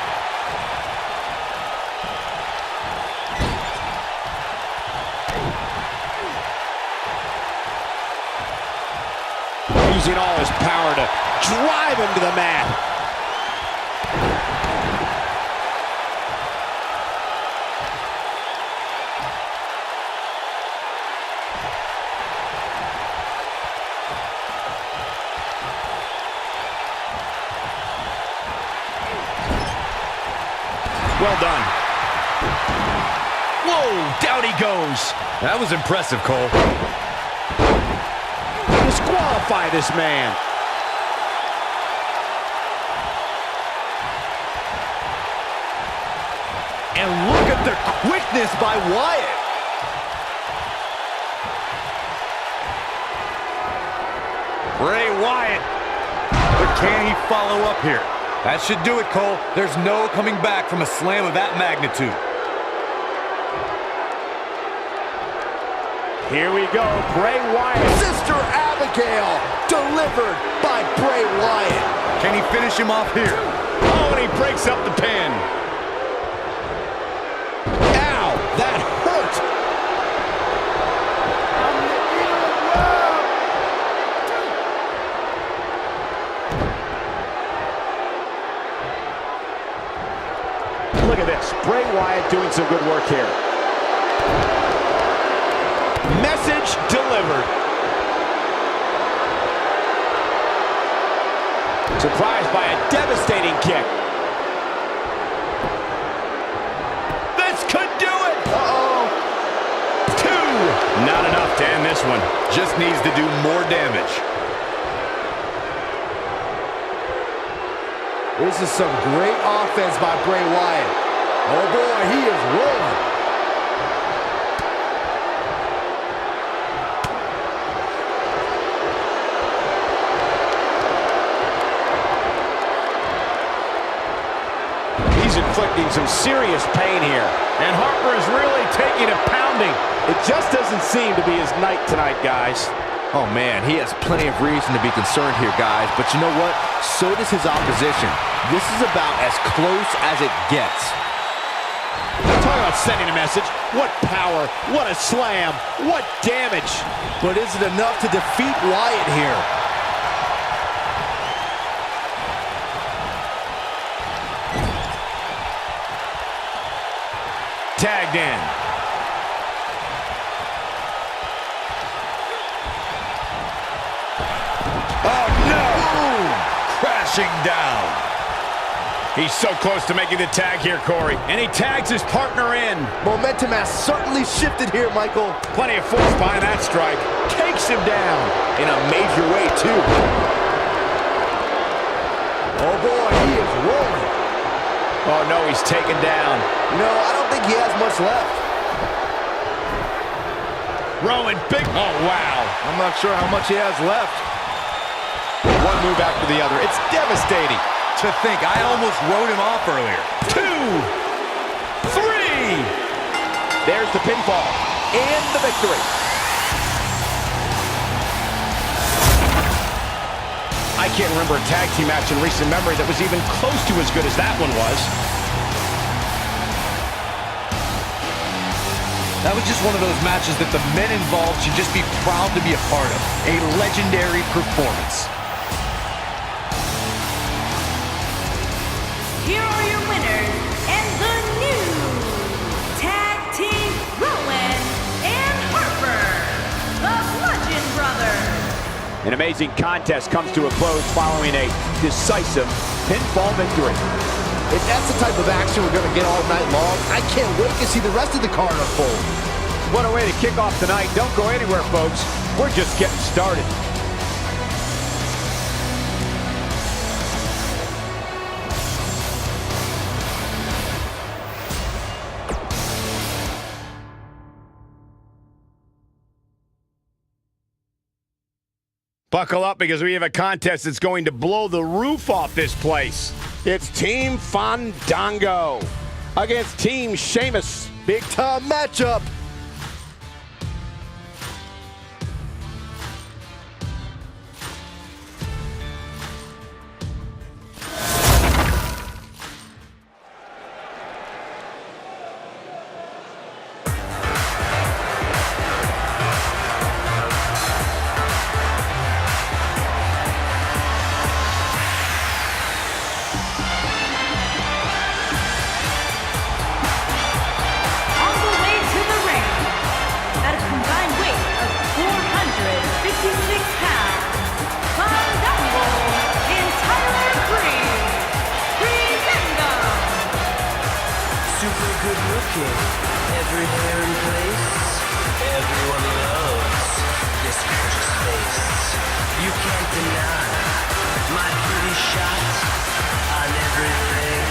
Using all his power to drive him to the mat. Well done. Whoa, down he goes. That was impressive, Cole. Disqualify this man. And look at the quickness by Wyatt. Bray Wyatt. But can he follow up here? That should do it, Cole. There's no coming back from a slam of that magnitude. Here we go, Bray Wyatt. Sister Abigail, delivered by Bray Wyatt. Can he finish him off here? Oh, and he breaks up the pin. Ow, that hurt. Look at this, Bray Wyatt doing some good work here. Message delivered. Surprised by a devastating kick. This could do it! Uh-oh. 2! Not enough to end this one. Just needs to do more damage. This is some great offense by Bray Wyatt. Oh boy, he is rolling. He's inflicting some serious pain here. And Harper is really taking a pounding. It just doesn't seem to be his night tonight, guys. Oh man, he has plenty of reason to be concerned here, guys. But you know what? So does his opposition. This is about as close as it gets. Talk about sending a message. What power, what a slam, what damage. But is it enough to defeat Wyatt here? Tagged in. Oh, no! Boom! Crashing down. He's so close to making the tag here, Corey. And he tags his partner in. Momentum has certainly shifted here, Michael. Plenty of force behind that strike. Takes him down. In a major way, too. Oh boy, he is rolling. Oh no, he's taken down. No, I don't think he has much left. Rowan, big, oh wow. I'm not sure how much he has left. One move after the other. It's devastating. To think, I almost wrote him off earlier. 2, 3. There's the pinfall and the victory. I can't remember a tag team match in recent memory that was even close to as good as that one was. That was just one of those matches that the men involved should just be proud to be a part of. A legendary performance. Here are your winners and the new tag team Rowan and Harper, the Bludgeon Brothers. An amazing contest comes to a close following a decisive pinfall victory. If that's the type of action we're going to get all night long, I can't wait to see the rest of the card unfold. What a way to kick off tonight. Don't go anywhere, folks. We're just getting started. Buckle up because we have a contest that's going to blow the roof off this place. It's Team Fandango against Team Sheamus. Big time matchup. Every hair in place, everyone loves this gorgeous face. You can't deny my beauty shot on everything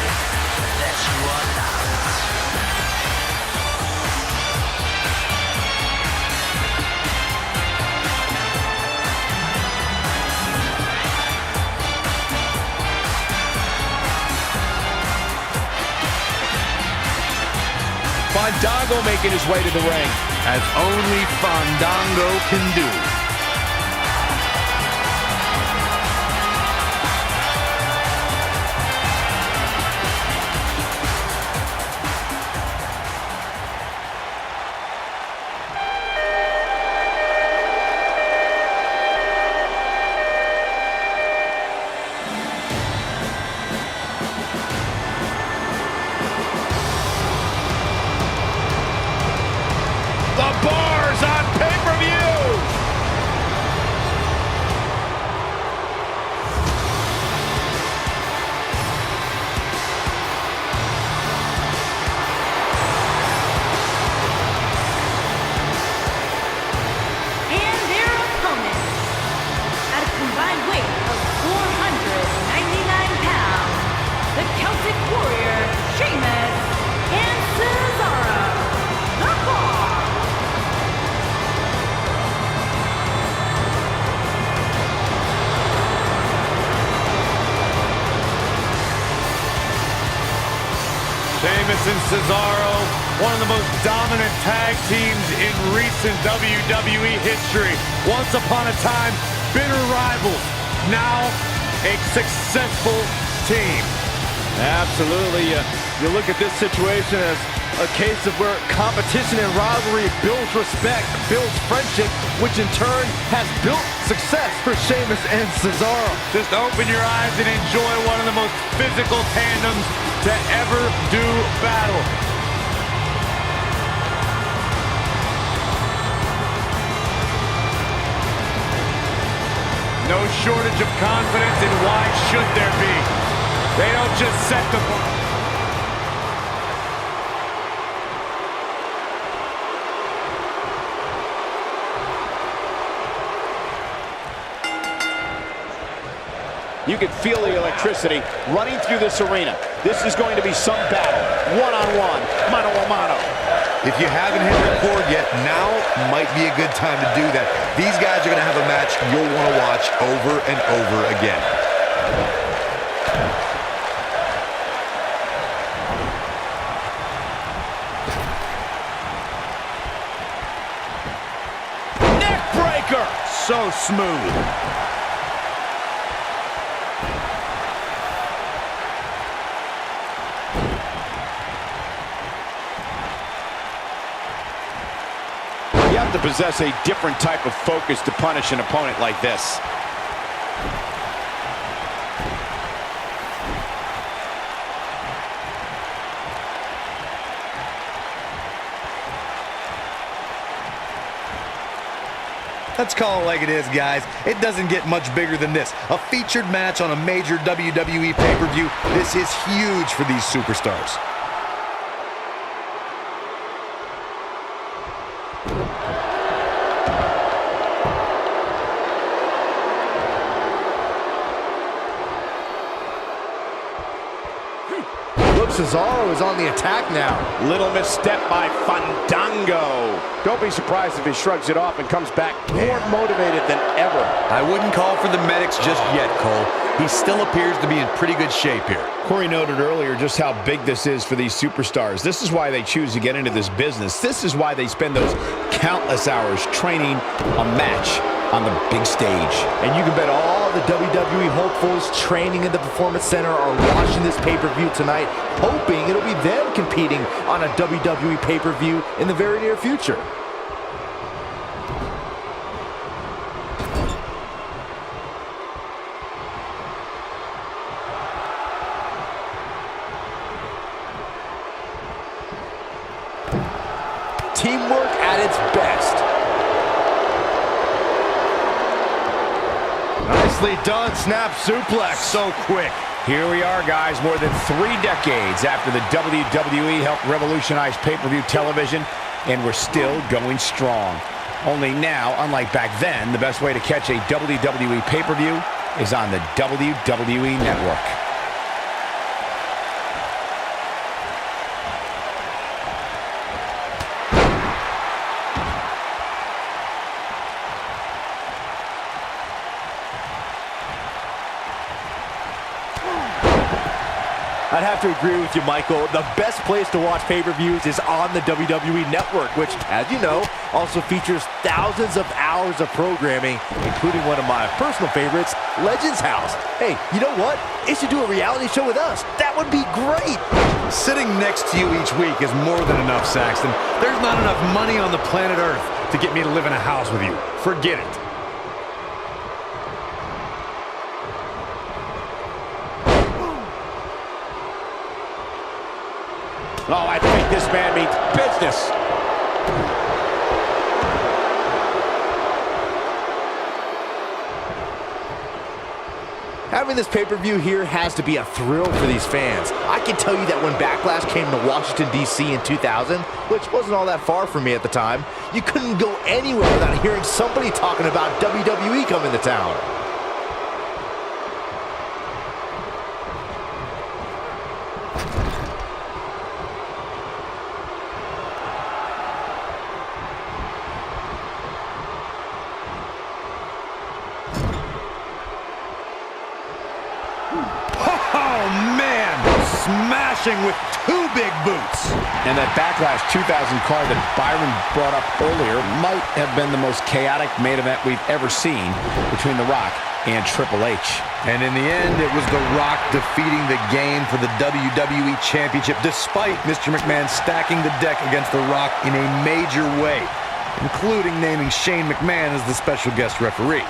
that you are not. Fandango making his way to the ring. As only Fandango can do. The bars on pay-per-view. Sheamus and Cesaro, one of the most dominant tag teams in recent WWE history. Once upon a time, bitter rivals. Now, a successful team. Absolutely. You look at this situation as a case of where competition and rivalry builds respect, builds friendship, which in turn has built success for Sheamus and Cesaro. Just open your eyes and enjoy one of the most physical tandems to ever do battle. No shortage of confidence, and why should there be? They don't just set the bar. You can feel the electricity running through this arena. This is going to be some battle. One-on-one, mano-a-mano. If you haven't hit record yet, now might be a good time to do that. These guys are going to have a match you'll want to watch over and over again. Neck breaker! So smooth. You have to possess a different type of focus to punish an opponent like this. Let's call it like it is, guys. It doesn't get much bigger than this. A featured match on a major WWE pay-per-view. This is huge for these superstars. Cesaro is on the attack now. Little misstep by Fandango. Don't be surprised if he shrugs it off and comes back more motivated than ever. I wouldn't call for the medics just yet, Cole. He still appears to be in pretty good shape here. Corey noted earlier just how big this is for these superstars. This is why they choose to get into this business. This is why they spend those countless hours training a match on the big stage. And you can bet all the WWE hopefuls training in the Performance Center are watching this pay-per-view tonight, hoping it'll be them competing on a WWE pay-per-view in the very near future. Teamwork at its best. Nicely done, snap suplex. So quick. Here we are, guys, more than 3 decades after the WWE helped revolutionize pay-per-view television, and we're still going strong. Only now, unlike back then, the best way to catch a WWE pay-per-view is on the WWE Network. I'd have to agree with you, Michael. The best place to watch pay-per-views is on the WWE Network, which, as you know, also features thousands of hours of programming, including one of my personal favorites, Legends House. Hey, you know what? It should do a reality show with us. That would be great. Sitting next to you each week is more than enough, Saxton. There's not enough money on the planet Earth to get me to live in a house with you. Forget it. Oh, I think this man means business. Having this pay-per-view here has to be a thrill for these fans. I can tell you that when Backlash came to Washington, D.C. in 2000, which wasn't all that far from me at the time, you couldn't go anywhere without hearing somebody talking about WWE coming to town. Oh, man! Smashing with two big boots. And that Backlash 2000 card that Byron brought up earlier might have been the most chaotic main event we've ever seen between The Rock and Triple H. And in the end, it was The Rock defeating the game for the WWE Championship, despite Mr. McMahon stacking the deck against The Rock in a major way, including naming Shane McMahon as the special guest referee.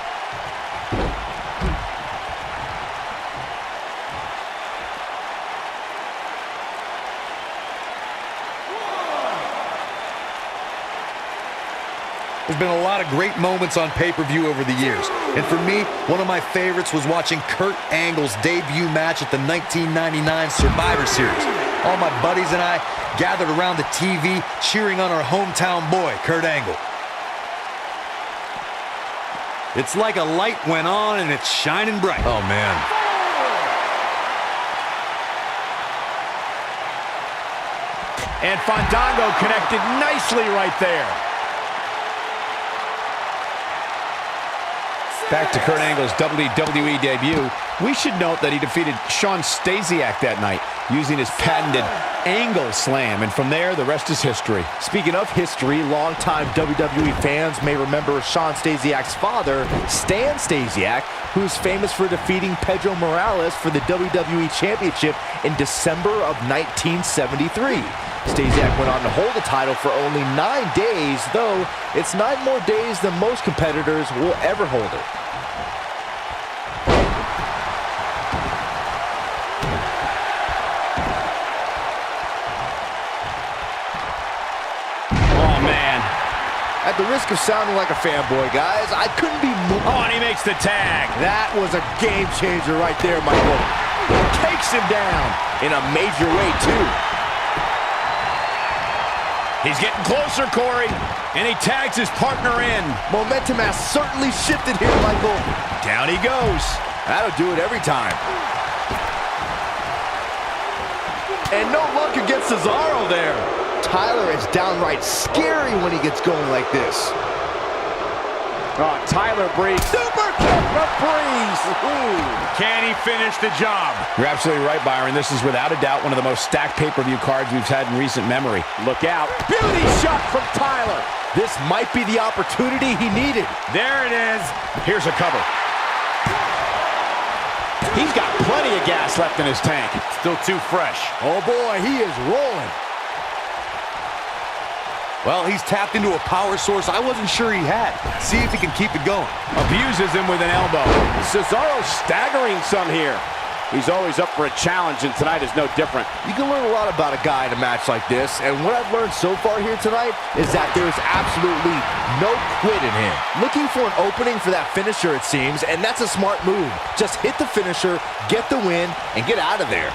There's been a lot of great moments on pay-per-view over the years. And for me, one of my favorites was watching Kurt Angle's debut match at the 1999 Survivor Series. All my buddies and I gathered around the TV cheering on our hometown boy, Kurt Angle. It's like a light went on and it's shining bright. Oh, man. And Fandango connected nicely right there. Back to Kurt Angle's WWE debut, we should note that he defeated Shawn Stasiak that night using his patented angle slam, and from there, the rest is history. Speaking of history, longtime WWE fans may remember Shawn Stasiak's father, Stan Stasiak, who's famous for defeating Pedro Morales for the WWE Championship in December of 1973. Stasiak went on to hold the title for only 9 days, though it's 9 more days than most competitors will ever hold it. Oh, man. At the risk of sounding like a fanboy, guys, I couldn't be more... Oh, and he makes the tag. That was a game changer right there, Michael. Takes him down in a major way, too. He's getting closer, Corey, and he tags his partner in. Momentum has certainly shifted here, Michael. Down he goes. That'll do it every time. And no luck against Cesaro there. Tyler is downright scary when he gets going like this. Oh, Tyler Breeze. Super kick from Breeze. Ooh. Can he finish the job? You're absolutely right, Byron. This is without a doubt one of the most stacked pay-per-view cards we've had in recent memory. Look out. Beauty shot from Tyler. This might be the opportunity he needed. There it is. Here's a cover. He's got plenty of gas left in his tank. Still too fresh. Oh boy, he is rolling. Well, he's tapped into a power source I wasn't sure he had. See if he can keep it going. Abuses him with an elbow. Cesaro staggering some here. He's always up for a challenge, and tonight is no different. You can learn a lot about a guy in a match like this, and what I've learned so far here tonight is that there's absolutely no quit in him. Looking for an opening for that finisher, it seems, and that's a smart move. Just hit the finisher, get the win, and get out of there.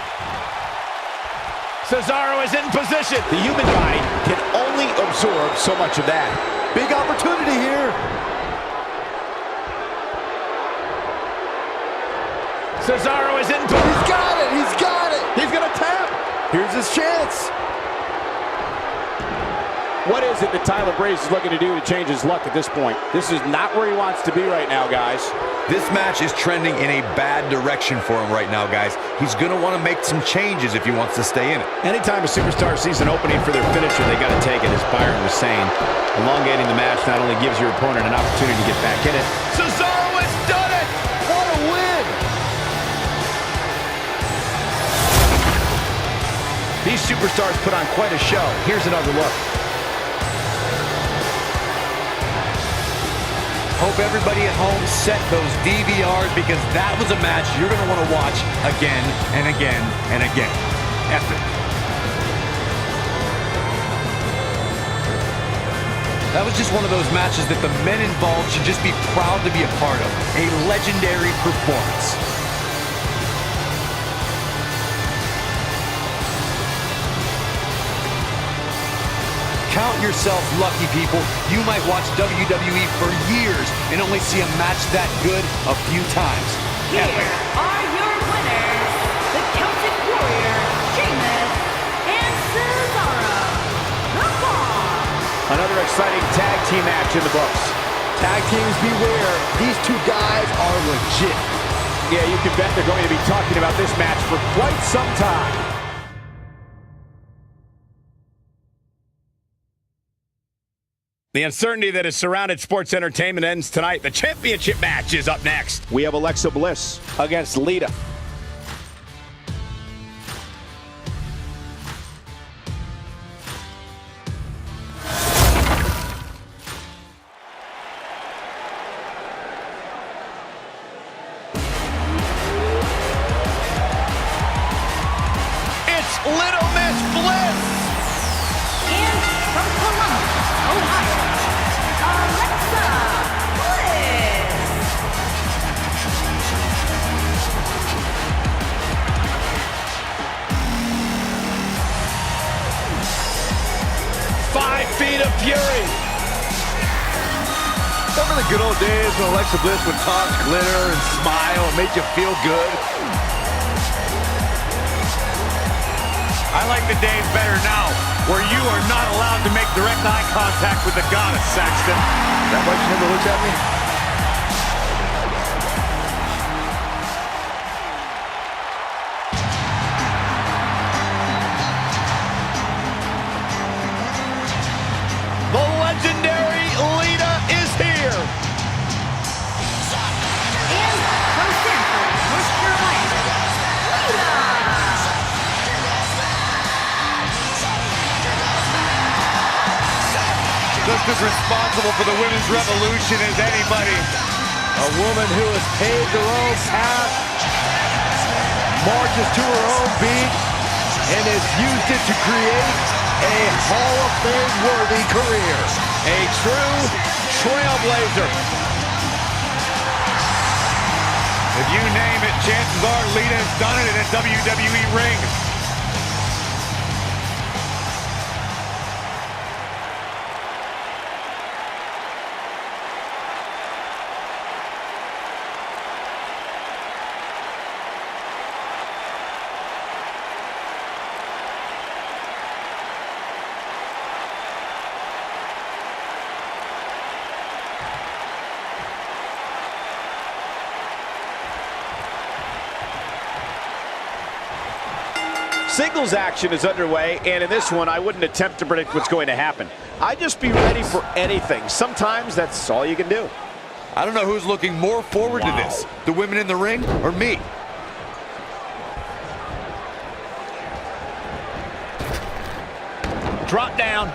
Cesaro is in position. The human body can only absorb so much of that. Big opportunity here. Cesaro is in position. He's got it. He's got it. He's going to tap. Here's his chance. What is it that Tyler Breeze is looking to do to change his luck at this point? This is not where he wants to be right now, guys. This match is trending in a bad direction for him right now, guys. He's going to want to make some changes if he wants to stay in it. Anytime a superstar sees an opening for their finisher, they got to take it, as Byron was saying. Elongating the match not only gives your opponent an opportunity to get back in it. Cesaro has done it! What a win! These superstars put on quite a show. Here's another look. Hope everybody at home set those DVRs, because that was a match you're going to want to watch again and again and again. Epic. That was just one of those matches that the men involved should just be proud to be a part of. A legendary performance. Count yourselves lucky, people. You might watch WWE for years and only see a match that good a few times. Here Epic. are your winners, the Celtic Warrior, Sheamus, and Cesaro. The Bar. Another exciting tag team match in the books. Tag teams beware. These two guys are legit. Yeah, you can bet they're going to be talking about this match for quite some time. The uncertainty that has surrounded sports entertainment ends tonight. The championship match is up next. We have Alexa Bliss against Lita. It's Little Miss Bliss. And from Columbus, Ohio, Alexa Bliss. 5 feet of fury. Remember the good old days when Alexa Bliss would toss glitter and smile and make you feel good? I like the days better now, where you are not allowed to make direct eye contact with the goddess, Saxton. Is that why she never looked at me? The legendary Lita is here. And from Sanford, North Carolina, Lita. Just as responsible for the women's revolution as anybody. A woman who has paved her own path, marches to her own beat, and has used it to create a Hall of Fame-worthy career. A true trailblazer. If you name it, chances are Lita has done it in a WWE ring. Singles action is underway, and in this one, I wouldn't attempt to predict what's going to happen. I'd just be ready for anything. Sometimes that's all you can do. I don't know who's looking more forward to this, the women in the ring or me. Drop down.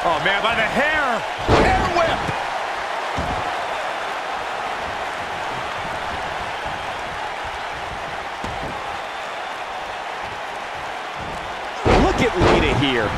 Oh, man, by the hair. Hair whip. Look at Lita here.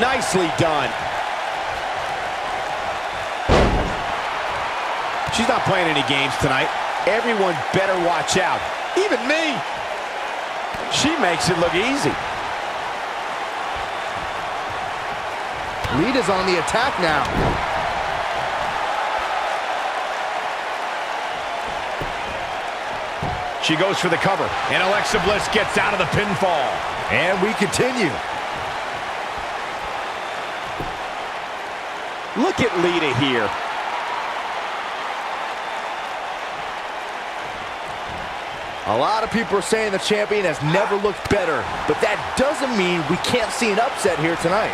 Nicely done. She's not playing any games tonight. Everyone better watch out. Even me. She makes it look easy. Lita's on the attack now. She goes for the cover, and Alexa Bliss gets out of the pinfall. And we continue. Look at Lita here. A lot of people are saying the champion has never looked better, but that doesn't mean we can't see an upset here tonight.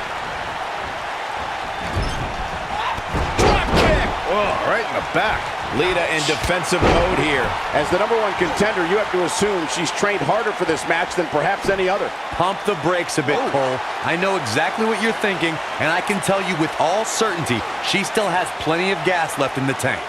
Drop kick. Oh, right in the back. Lita in defensive mode here. As the #1 contender, you have to assume she's trained harder for this match than perhaps any other. Pump the brakes a bit, Cole. I know exactly what you're thinking, and I can tell you with all certainty, she still has plenty of gas left in the tank.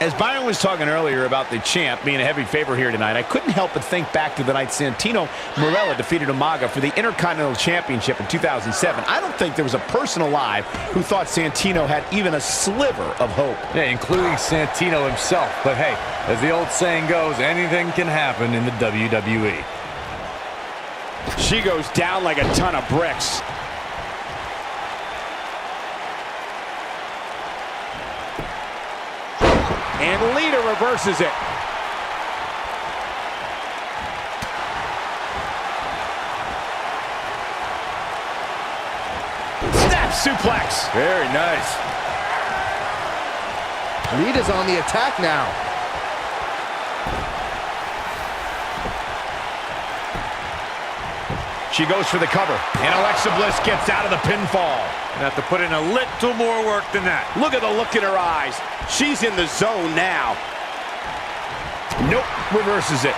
As Byron was talking earlier about the champ being a heavy favorite here tonight, I couldn't help but think back to the night Santino Marella defeated Umaga for the Intercontinental Championship in 2007. I don't think there was a person alive who thought Santino had even a sliver of hope. Yeah, including Santino himself. But hey, as the old saying goes, anything can happen in the WWE. She goes down like a ton of bricks. And Lita reverses it. Snap suplex. Very nice. Lita's on the attack now. She goes for the cover, and Alexa Bliss gets out of the pinfall. Have to put in a little more work than that. Look at the look in her eyes. She's in the zone now. Nope, reverses it.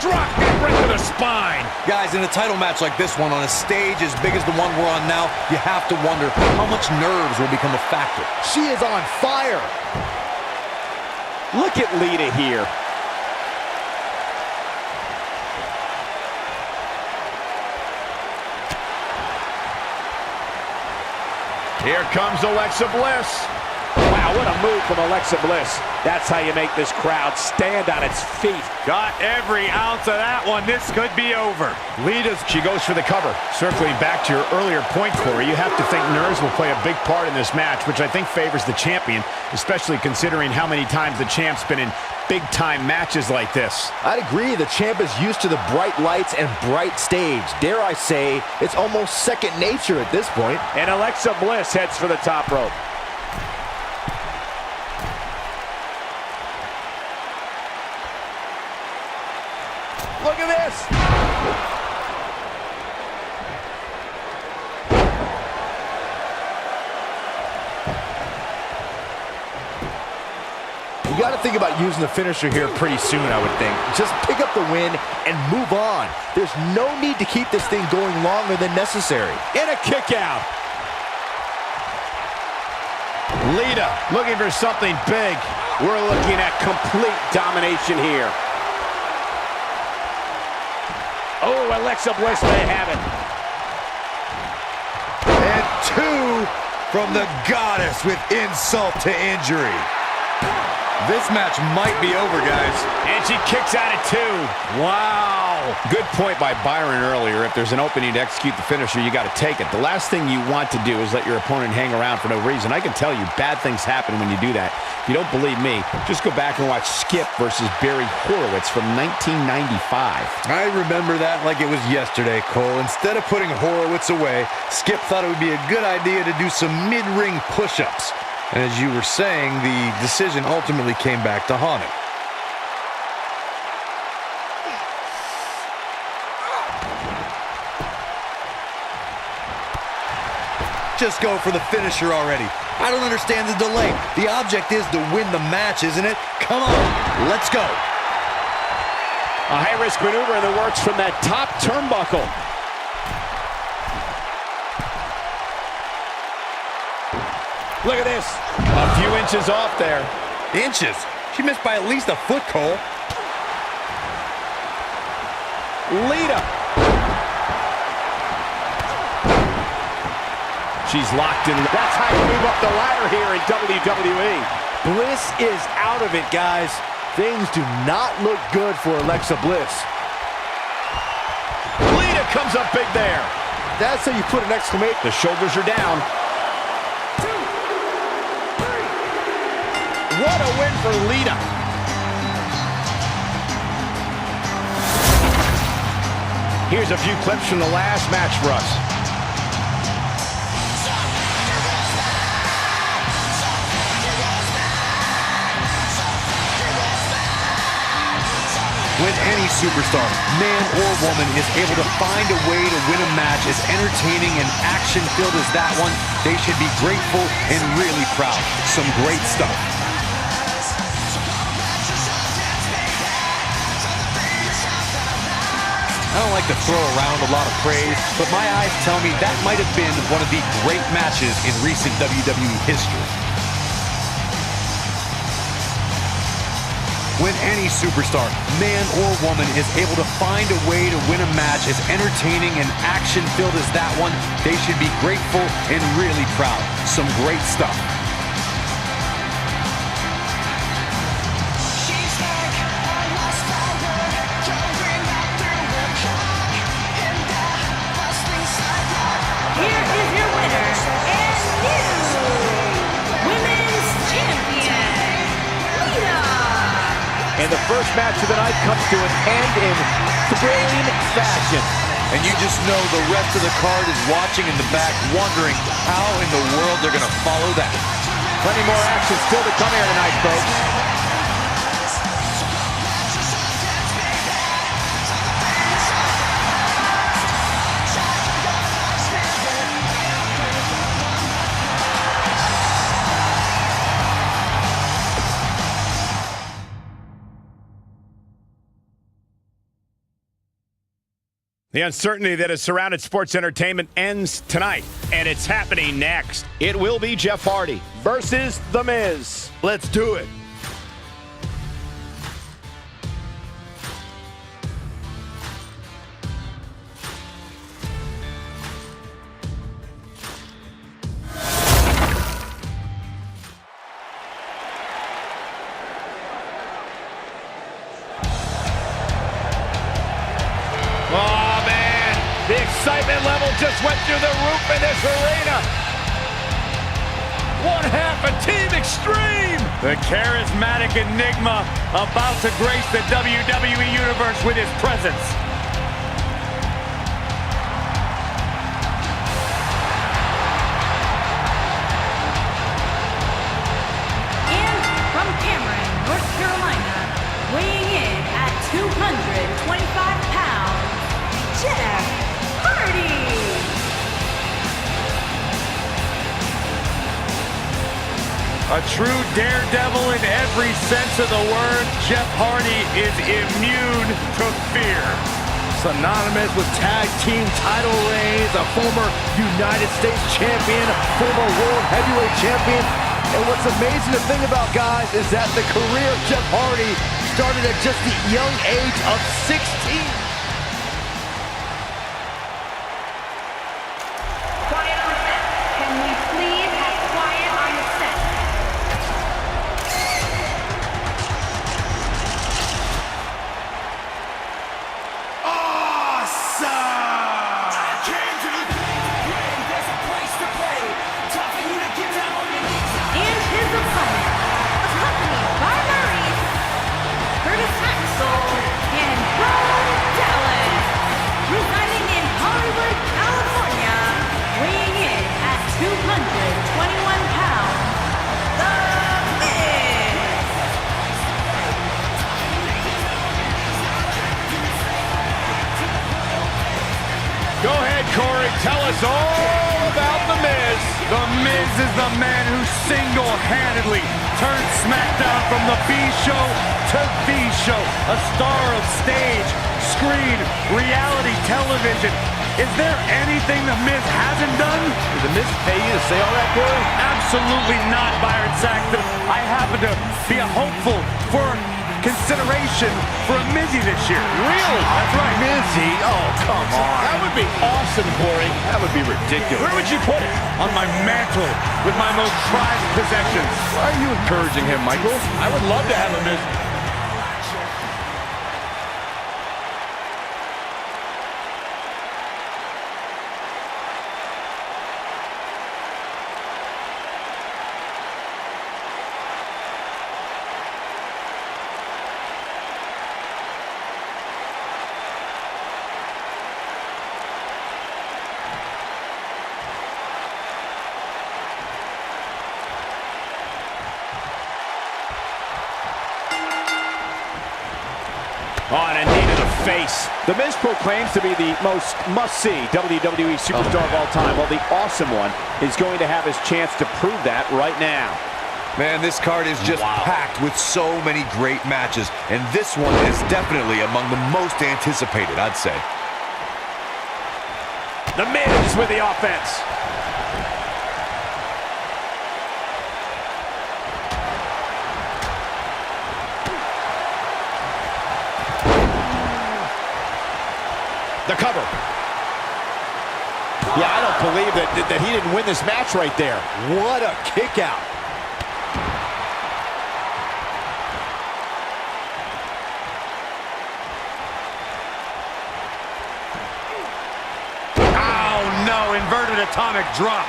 Drop kick right to the spine. Guys, in a title match like this one, on a stage as big as the one we're on now, you have to wonder how much nerves will become a factor. She is on fire. Look at Lita here. Here comes Alexa Bliss. Wow, what a move from Alexa Bliss. That's how you make this crowd stand on its feet. Got every ounce of that one. This could be over. She goes for the cover. Circling back to your earlier point, Corey, you have to think nerves will play a big part in this match, which I think favors the champion, especially considering how many times the champ's been in big-time matches like this. I'd agree, the champ is used to the bright lights and bright stage. Dare I say, it's almost second nature at this point. And Alexa Bliss heads for the top rope. Look at this! You got to think about using the finisher here pretty soon, I would think. Just pick up the win and move on. There's no need to keep this thing going longer than necessary. And a kick out. Lita looking for something big. We're looking at complete domination here. Oh, Alexa Bliss may have it. And two from the goddess with insult to injury. This match might be over, guys. And she kicks out at two. Wow. Good point by Byron earlier. If there's an opening to execute the finisher, you got to take it. The last thing you want to do is let your opponent hang around for no reason. I can tell you bad things happen when you do that. If you don't believe me, just go back and watch Skip versus Barry Horowitz from 1995. I remember that like it was yesterday, Cole. Instead of putting Horowitz away, Skip thought it would be a good idea to do some mid-ring push-ups. And as you were saying, the decision ultimately came back to haunt him. Just go for the finisher already. I don't understand the delay. The object is to win the match, isn't it? Come on, let's go. A high-risk maneuver in the works from that top turnbuckle. Look at this. A few inches off there. Inches? She missed by at least a foot, Cole. Lita. She's locked in. That's how you move up the ladder here in WWE. Bliss is out of it, guys. Things do not look good for Alexa Bliss. Lita comes up big there. That's how you put an exclamation. The shoulders are down. What a win for Lita. Here's a few clips from the last match for us. When any superstar, man or woman, is able to find a way to win a match as entertaining and action-filled as that one, they should be grateful and really proud. Some great stuff. I don't like to throw around a lot of praise, but my eyes tell me that might have been one of the great matches in recent WWE history. When any superstar, man or woman, is able to find a way to win a match as entertaining and action-filled as that one, they should be grateful and really proud. Some great stuff. And the first match of the night comes to an end in thrilling fashion. And you just know the rest of the card is watching in the back, wondering how in the world they're going to follow that. Plenty more action still to come here tonight, folks. The uncertainty that has surrounded sports entertainment ends tonight, and it's happening next. It will be Jeff Hardy versus The Miz. Let's do it. The excitement level just went through the roof in this arena. One half of Team Extreme. The charismatic enigma about to grace the WWE Universe with his presence. And from Cameron, North Carolina, weighing in at 225 pounds, Jeff Hardy. A true daredevil in every sense of the word, Jeff Hardy is immune to fear. Synonymous with tag team title reigns, a former United States champion, former world heavyweight champion. And what's amazing to think about, guys, is that the career of Jeff Hardy started at just the young age of 16. Quiet on set. Can we please have quiet on the set? And his opponent, accompanied by Maurice, Curtis Axel, and Bo Dallas, residing in Hollywood, California, weighing in at 221 pounds, The Miz. Go ahead, Corey. Tell us all about The Miz. The Miz is the man who single-handedly turned SmackDown from the B show to the show. A star of stage, screen, reality television. Is there anything The Miz hasn't done? Did The Miz pay you to say all that, Corey? Absolutely not, Byron Saxton. I happen to be a hopeful for consideration for a Mizzy this year. Really? That's right. Mizzy? Oh, come on. That would be awesome, Corey. That would be ridiculous. Where would you put it? On my mantle with my most prized possessions. Why are you encouraging him, Michael? I would love to have a Miz. Oh, and a knee to the face. The Miz proclaims to be the most must-see WWE superstar of all time. Well, the awesome one is going to have his chance to prove that right now. Man, this card is just packed with so many great matches, and this one is definitely among the most anticipated, I'd say. The Miz with the offense. The cover. Yeah, I don't believe that he didn't win this match right there. What a kick out. Oh no, inverted atomic drop.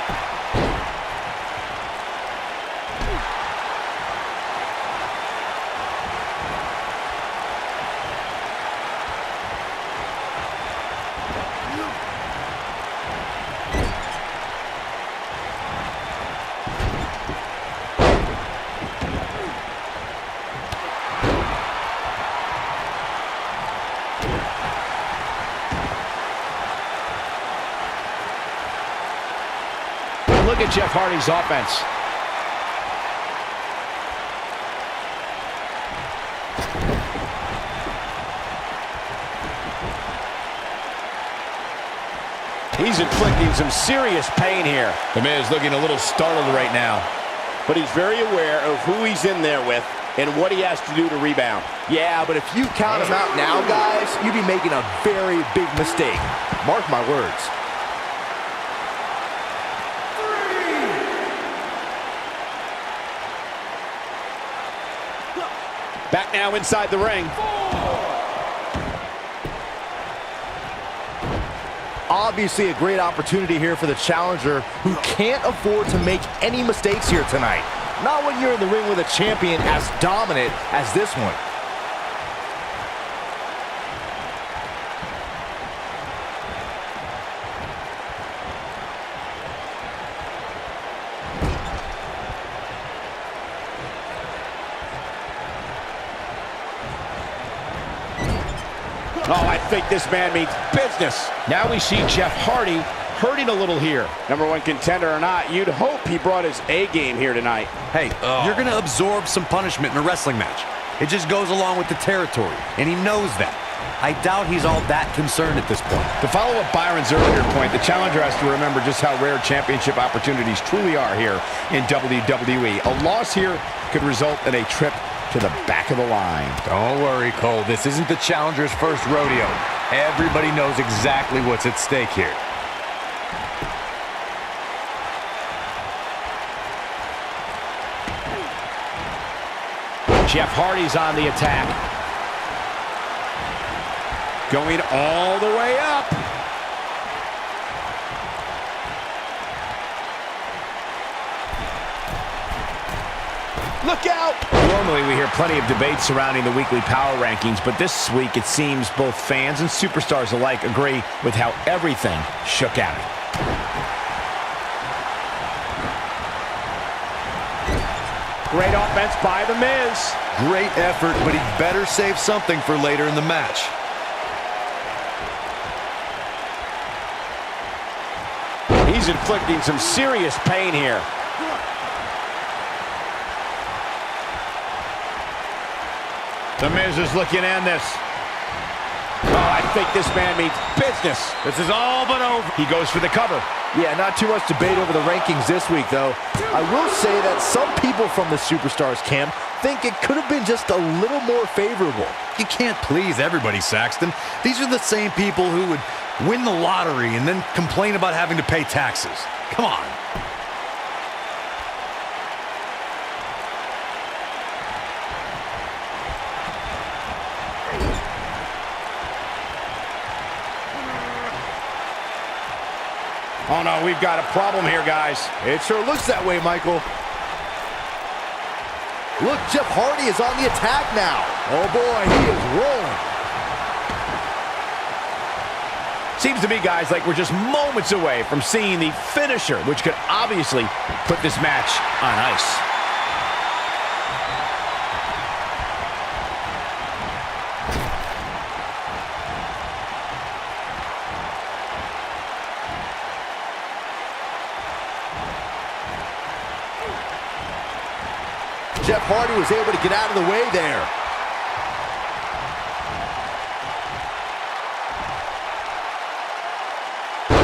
Look at Jeff Hardy's offense. He's inflicting some serious pain here. The Miz looking a little startled right now. But he's very aware of who he's in there with and what he has to do to rebound. Yeah, but if you count him out now, guys, you'd be making a very big mistake. Mark my words. Back now inside the ring. Obviously a great opportunity here for the challenger who can't afford to make any mistakes here tonight. Not when you're in the ring with a champion as dominant as this one. Oh, I think this man means business. Now we see Jeff Hardy hurting a little here. Number one contender or not, you'd hope he brought his A game here tonight. Hey, you're going to absorb some punishment in a wrestling match. It just goes along with the territory, and he knows that. I doubt he's all that concerned at this point. To follow up Byron's earlier point, the challenger has to remember just how rare championship opportunities truly are here in WWE. A loss here could result in a trip to the back of the line. Don't worry, Cole. This isn't the challenger's first rodeo. Everybody knows exactly what's at stake here. Jeff Hardy's on the attack. Going all the way up. Look out! Normally we hear plenty of debate surrounding the weekly power rankings, but this week it seems both fans and superstars alike agree with how everything shook out. Great offense by The Miz. Great effort, but he better save something for later in the match. He's inflicting some serious pain here. The Miz is looking to end this. Oh, I think this man means business. This is all but over. He goes for the cover. Yeah, not too much debate over the rankings this week, though. I will say that some people from the Superstars camp think it could have been just a little more favorable. You can't please everybody, Saxton. These are the same people who would win the lottery and then complain about having to pay taxes. Come on. Oh, no, we've got a problem here, guys. It sure looks that way, Michael. Look, Jeff Hardy is on the attack now. Oh, boy, he is rolling. Seems to me, guys, like we're just moments away from seeing the finisher, which could obviously put this match on ice. Jeff Hardy was able to get out of the way there.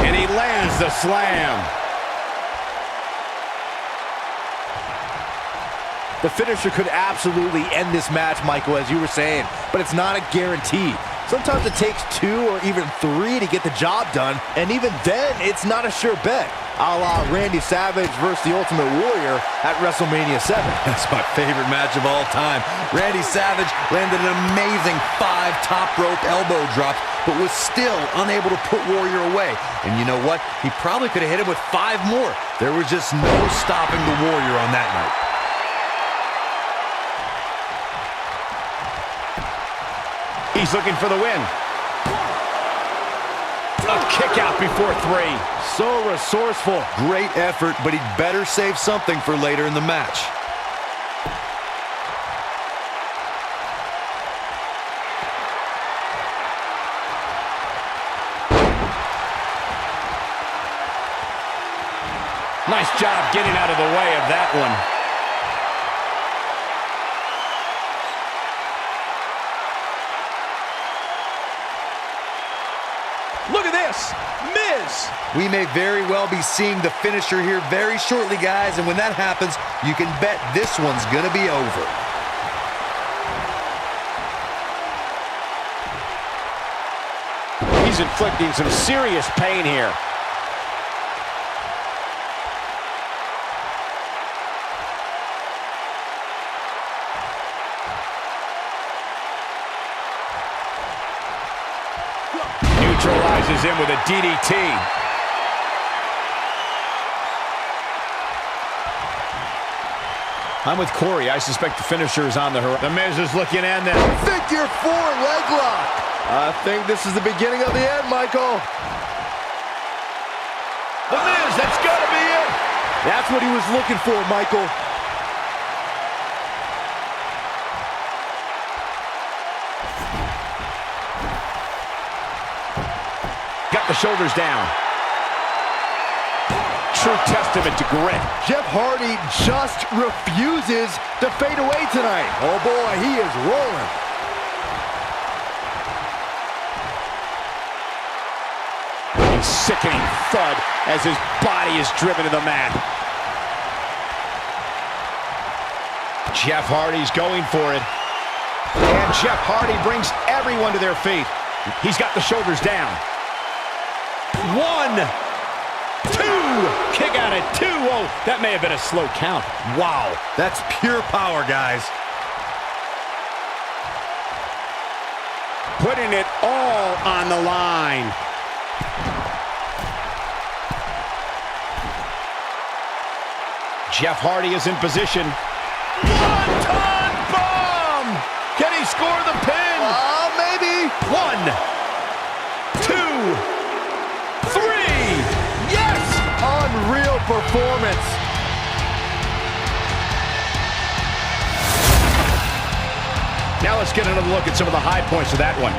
And he the slam. The finisher could absolutely end this match, Michael, as you were saying, but it's not a guarantee. Sometimes it takes 2 or even 3 to get the job done, and even then, it's not a sure bet. A la Randy Savage versus the Ultimate Warrior at WrestleMania 7. That's my favorite match of all time. Randy Savage landed an amazing 5 top rope elbow drops, but was still unable to put Warrior away. And you know what? He probably could have hit him with 5 more. There was just no stopping the Warrior on that night. He's looking for the win. A kick out before 3. So resourceful. Great effort, but he'd better save something for later in the match. Nice job getting out of the way of that one. Look at this, Miz. We may very well be seeing the finisher here very shortly, guys, and when that happens, you can bet this one's gonna be over. He's inflicting some serious pain here. Neutralizes him with a DDT. I'm with Corey. I suspect the finisher is on the horizon. The Miz is looking in there. Figure 4 leg lock. I think this is the beginning of the end, Michael. The Miz, that's gotta be it. That's what he was looking for, Michael. Got the shoulders down. True testament to grit. Jeff Hardy just refuses to fade away tonight. Oh boy, he is rolling. A sickening thud as his body is driven to the mat. Jeff Hardy's going for it. And Jeff Hardy brings everyone to their feet. He's got the shoulders down. 1, 2, kick out at 2. Oh, that may have been a slow count. Wow, that's pure power, guys. Putting it all on the line. Jeff Hardy is in position. One-ton bomb! Can he score the pin? Maybe. 1, 2, 3. Yes! Unreal performance. Now let's get another look at some of the high points of that one.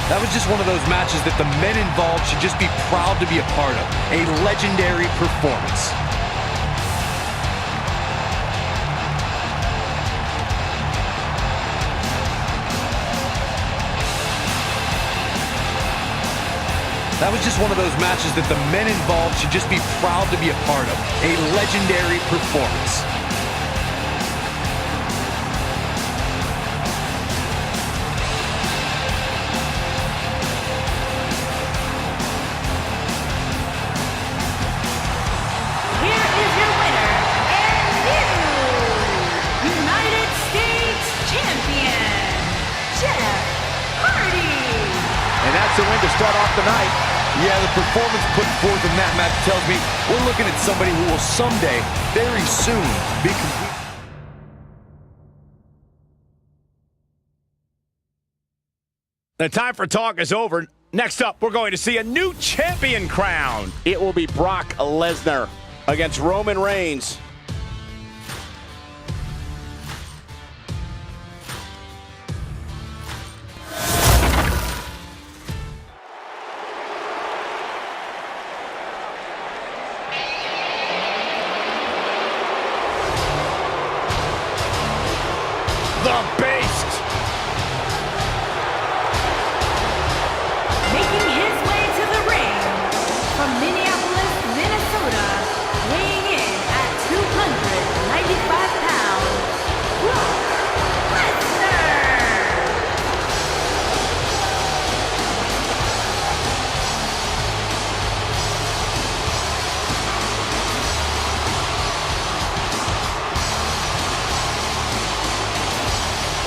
That was just one of those matches that the men involved should just be proud to be a part of. A legendary performance. That was just one of those matches that the men involved should just be proud to be a part of. A legendary performance. Here is your winner and new United States Champion, Jeff Hardy. And that's the win to start off the night. Yeah, the performance put forth in that match tells me we're looking at somebody who will someday, very soon, be complete. The time for talk is over. Next up, we're going to see a new champion crowned. It will be Brock Lesnar against Roman Reigns. the beast! Making his way to the ring from Minneapolis, Minnesota, weighing in at 295 pounds, Brock Lesnar!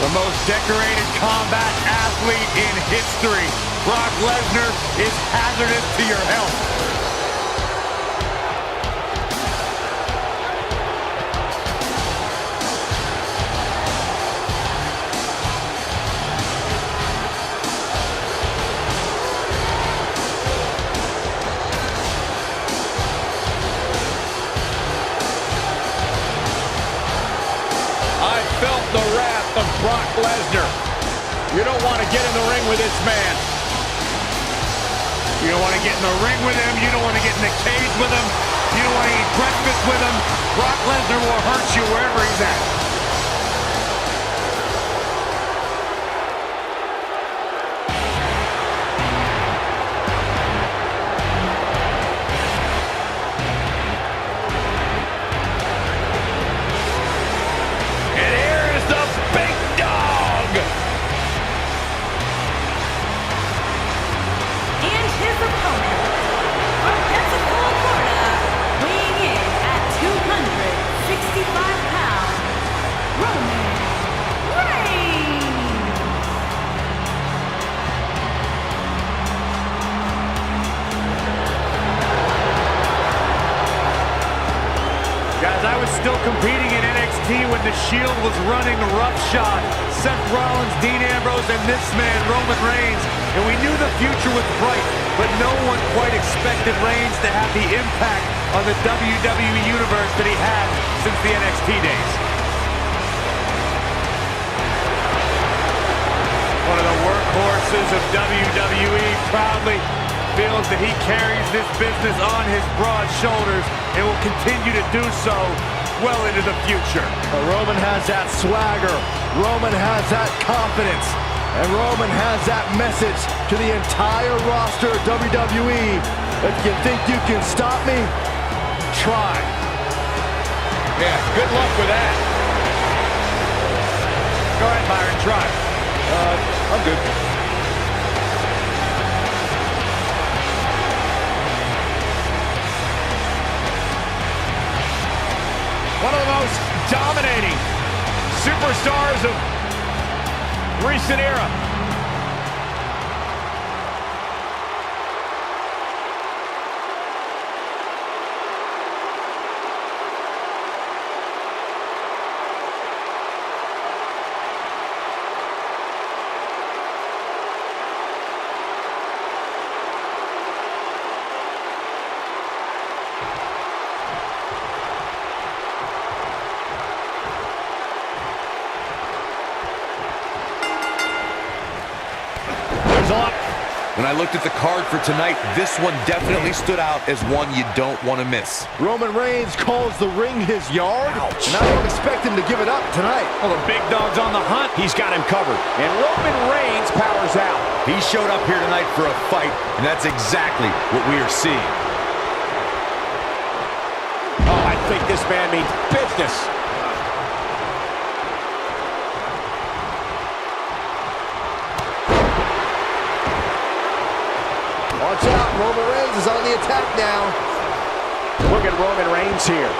The most decorated combat athlete in history. Brock Lesnar is hazardous to your health. I felt the wrath of Brock Lesnar. You don't want to get in the ring with this man. You don't want to get in the ring with him. You don't want to get in the cage with him. You don't want to eat breakfast with him. Brock Lesnar will hurt you wherever he's at. And here is the big dog. And his opponent, from Pensacola, Florida, weighing in at 265 pounds, Roman Reigns! Guys, I was still competing in NXT when the Shield was running roughshod. Seth Rollins, Dean Ambrose, and this man, Roman Reigns. And we knew the future was bright, but no one quite expected Reigns to have the impact on the WWE Universe that he had since the NXT days. One of the workhorses of WWE proudly feels that he carries this business on his broad shoulders and will continue to do so well into the future. Roman has that swagger. Roman has that confidence. And Roman has that message to the entire roster of WWE. If you think you can stop me, try. Yeah, good luck with that. Go ahead, Byron, try. I'm good. One of the most dominating superstars of recent era. When I looked at the card for tonight, this one definitely stood out as one you don't want to miss. Roman Reigns calls the ring his yard. Ouch. And I don't expect him to give it up tonight. Well, the big dog's on the hunt. He's got him covered. And Roman Reigns powers out. He showed up here tonight for a fight, and that's exactly what we are seeing. Oh, I think this man means business. Watch out, Roman Reigns is on the attack now. Look at Roman Reigns here.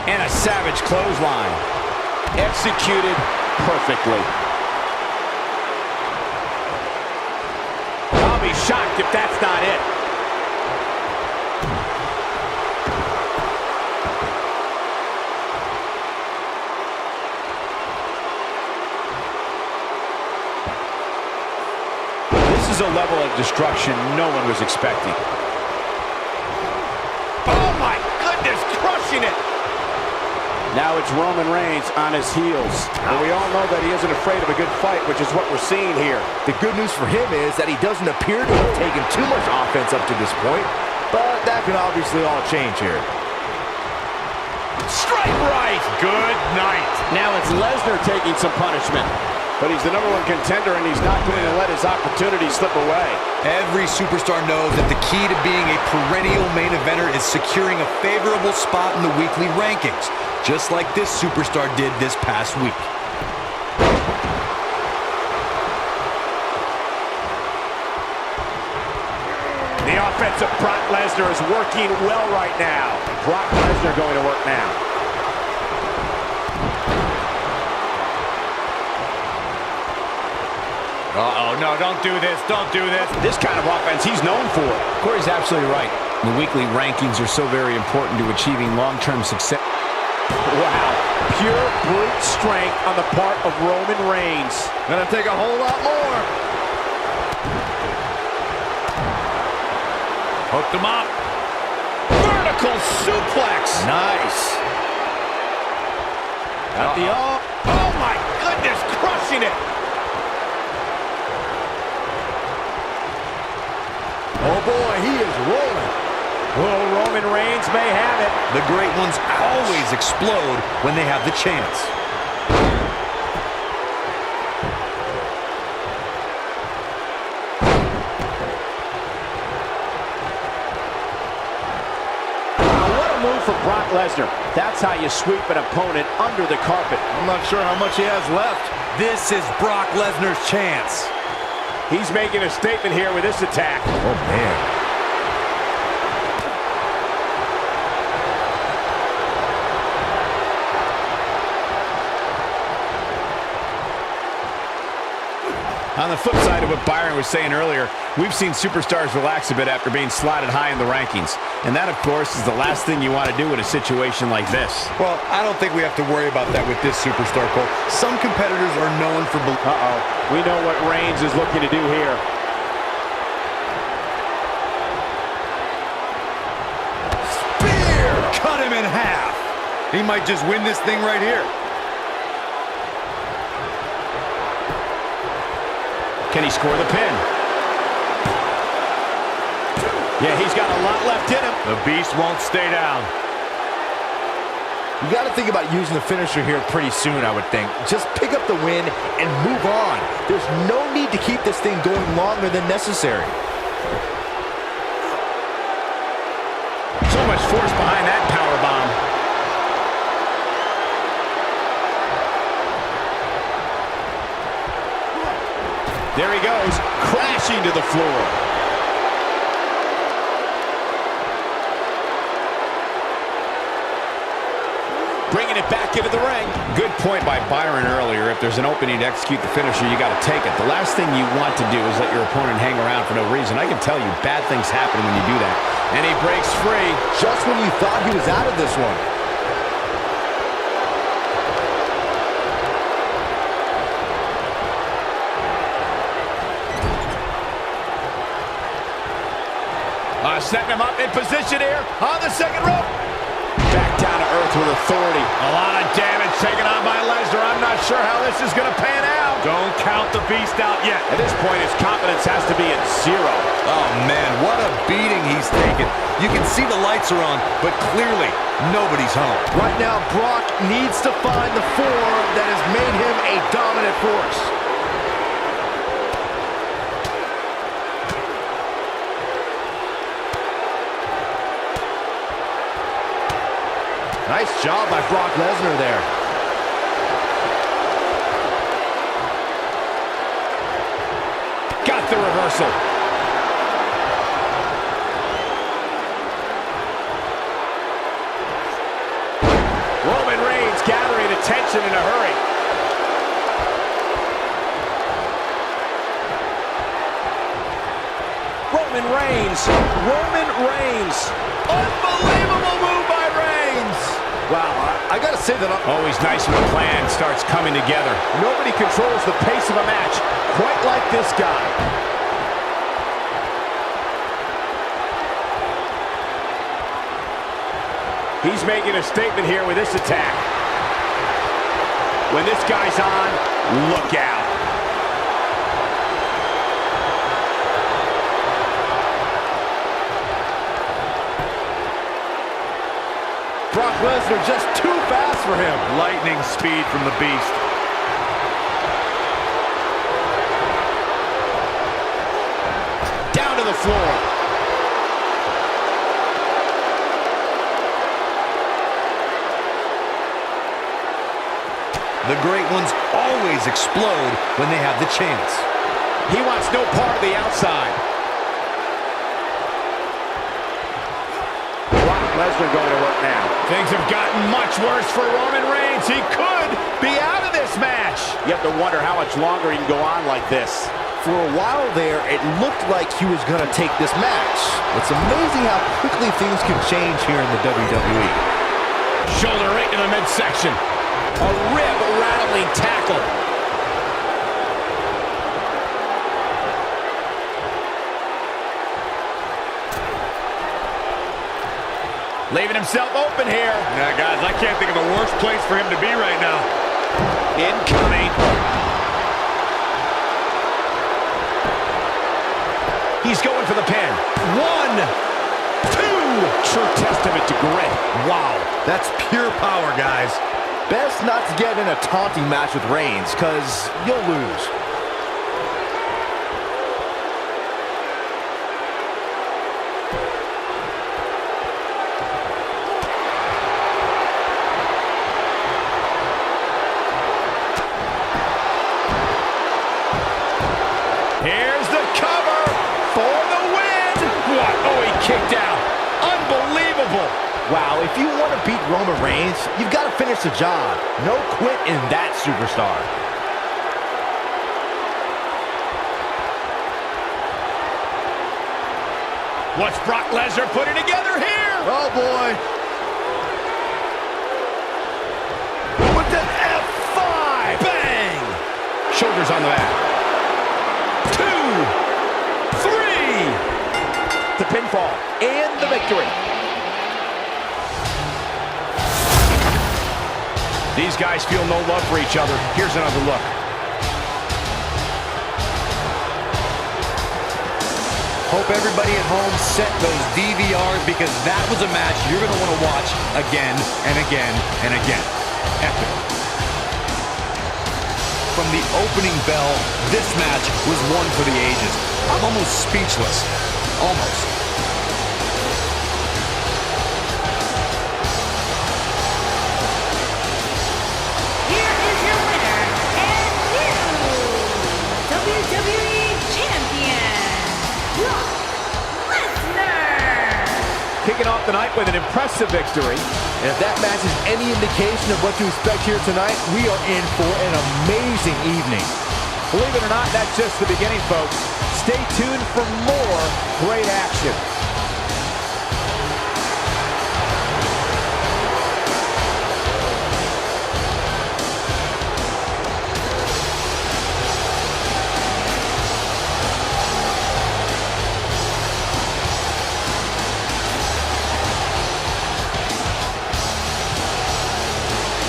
And a savage clothesline. Executed perfectly. I'll be shocked if that's not it. This is a level of destruction no one was expecting. Oh my goodness, crushing it! Now it's Roman Reigns on his heels. But we all know that he isn't afraid of a good fight, which is what we're seeing here. The good news for him is that he doesn't appear to have taken too much offense up to this point. that can obviously all change here. Straight right. Good night. Now it's Lesnar taking some punishment. But he's the #1 contender, and he's not going to let his opportunity slip away. Every superstar knows that the key to being a perennial main eventer is securing a favorable spot in the weekly rankings, just like this superstar did this past week. The offense of Brock Lesnar is working well right now. Brock Lesnar going to work now. Uh-oh, no, don't do this, don't do this. This kind of offense he's known for. Corey's absolutely right. The weekly rankings are so very important to achieving long-term success. Wow, pure brute strength on the part of Roman Reigns. Gonna take a whole lot more. Hooked him up. Vertical suplex. Nice. At the oh my goodness, crushing it. Oh boy, he is rolling. Oh, Roman Reigns may have it. The great ones always explode when they have the chance. For Brock Lesnar. That's how you sweep an opponent under the carpet. I'm not sure how much he has left. This is Brock Lesnar's chance. He's making a statement here with this attack. Oh, man. On the flip side of what Byron was saying earlier, we've seen superstars relax a bit after being slotted high in the rankings. And that, of course, is the last thing you want to do in a situation like this. Well, I don't think we have to worry about that with this superstar, Cole. Some competitors are known for... We know what Reigns is looking to do here. Spear! Cut him in half. He might just win this thing right here. Can he score the pin? Yeah, he's got a lot left in him. The beast won't stay down. You got to think about using the finisher here pretty soon, I would think. Just pick up the win and move on. There's no need to keep this thing going longer than necessary. So much force behind that powerbomb. There he goes, crashing to the floor. Bringing it back into the ring. Good point by Byron earlier. If there's an opening to execute the finisher, you got to take it. The last thing you want to do is let your opponent hang around for no reason. I can tell you, bad things happen when you do that. And he breaks free. Just when you thought he was out of this one. Setting him up in position here on the second rope. Back down to earth with authority. A lot of damage taken on by Lesnar. I'm not sure how this is going to pan out. Don't count the beast out yet. At this point, his confidence has to be at 0. Oh, man, what a beating he's taken. You can see the lights are on, but clearly nobody's home. Right now, Brock needs to find the form that has made him a dominant force. Nice job by Brock Lesnar there. Got the reversal. Roman Reigns gathering attention in a hurry. Roman Reigns. Unbelievable move by Reigns. Wow, I gotta say that Always nice when a plan starts coming together. Nobody controls the pace of a match quite like this guy. He's making a statement here with this attack. When this guy's on, look out. Brock Lesnar just too fast for him. Lightning speed from the Beast. Down to the floor. The great ones always explode when they have the chance. He wants no part of the outside. Brock Lesnar going to work now. Things have gotten much worse for Roman Reigns. He could be out of this match. You have to wonder how much longer he can go on like this. For a while there, it looked like he was going to take this match. It's amazing how quickly things can change here in the WWE. Shoulder right in the midsection. A rib-rattling tackle. Leaving himself open here. Yeah, guys, I can't think of a worse place for him to be right now. Incoming. He's going for the pin. 1, 2. True testament to grit. Wow, that's pure power, guys. Best not to get in a taunting match with Reigns, because you'll lose. Here's the cover for the win. What? Oh, he kicked out. Unbelievable. Wow, if you want to beat Roman Reigns, you've got to finish the job. No quit in that superstar. What's Brock Lesnar putting together here? Oh, boy. With an F5. Bang. Shoulders on the mat. 2, 3. The pinfall and the victory. These guys feel no love for each other. Here's another look. Hope everybody at home set those DVRs, because that was a match you're going to want to watch again and again and again. Epic. From the opening bell, this match was one for the ages. I'm almost speechless. Almost. Here is your winner and new WWE Champion, Brock Lesnar. Kicking off the night with an impressive victory. And if that match is any indication of what to expect here tonight, we are in for an amazing evening. Believe it or not, that's just the beginning, folks. Stay tuned for more great action.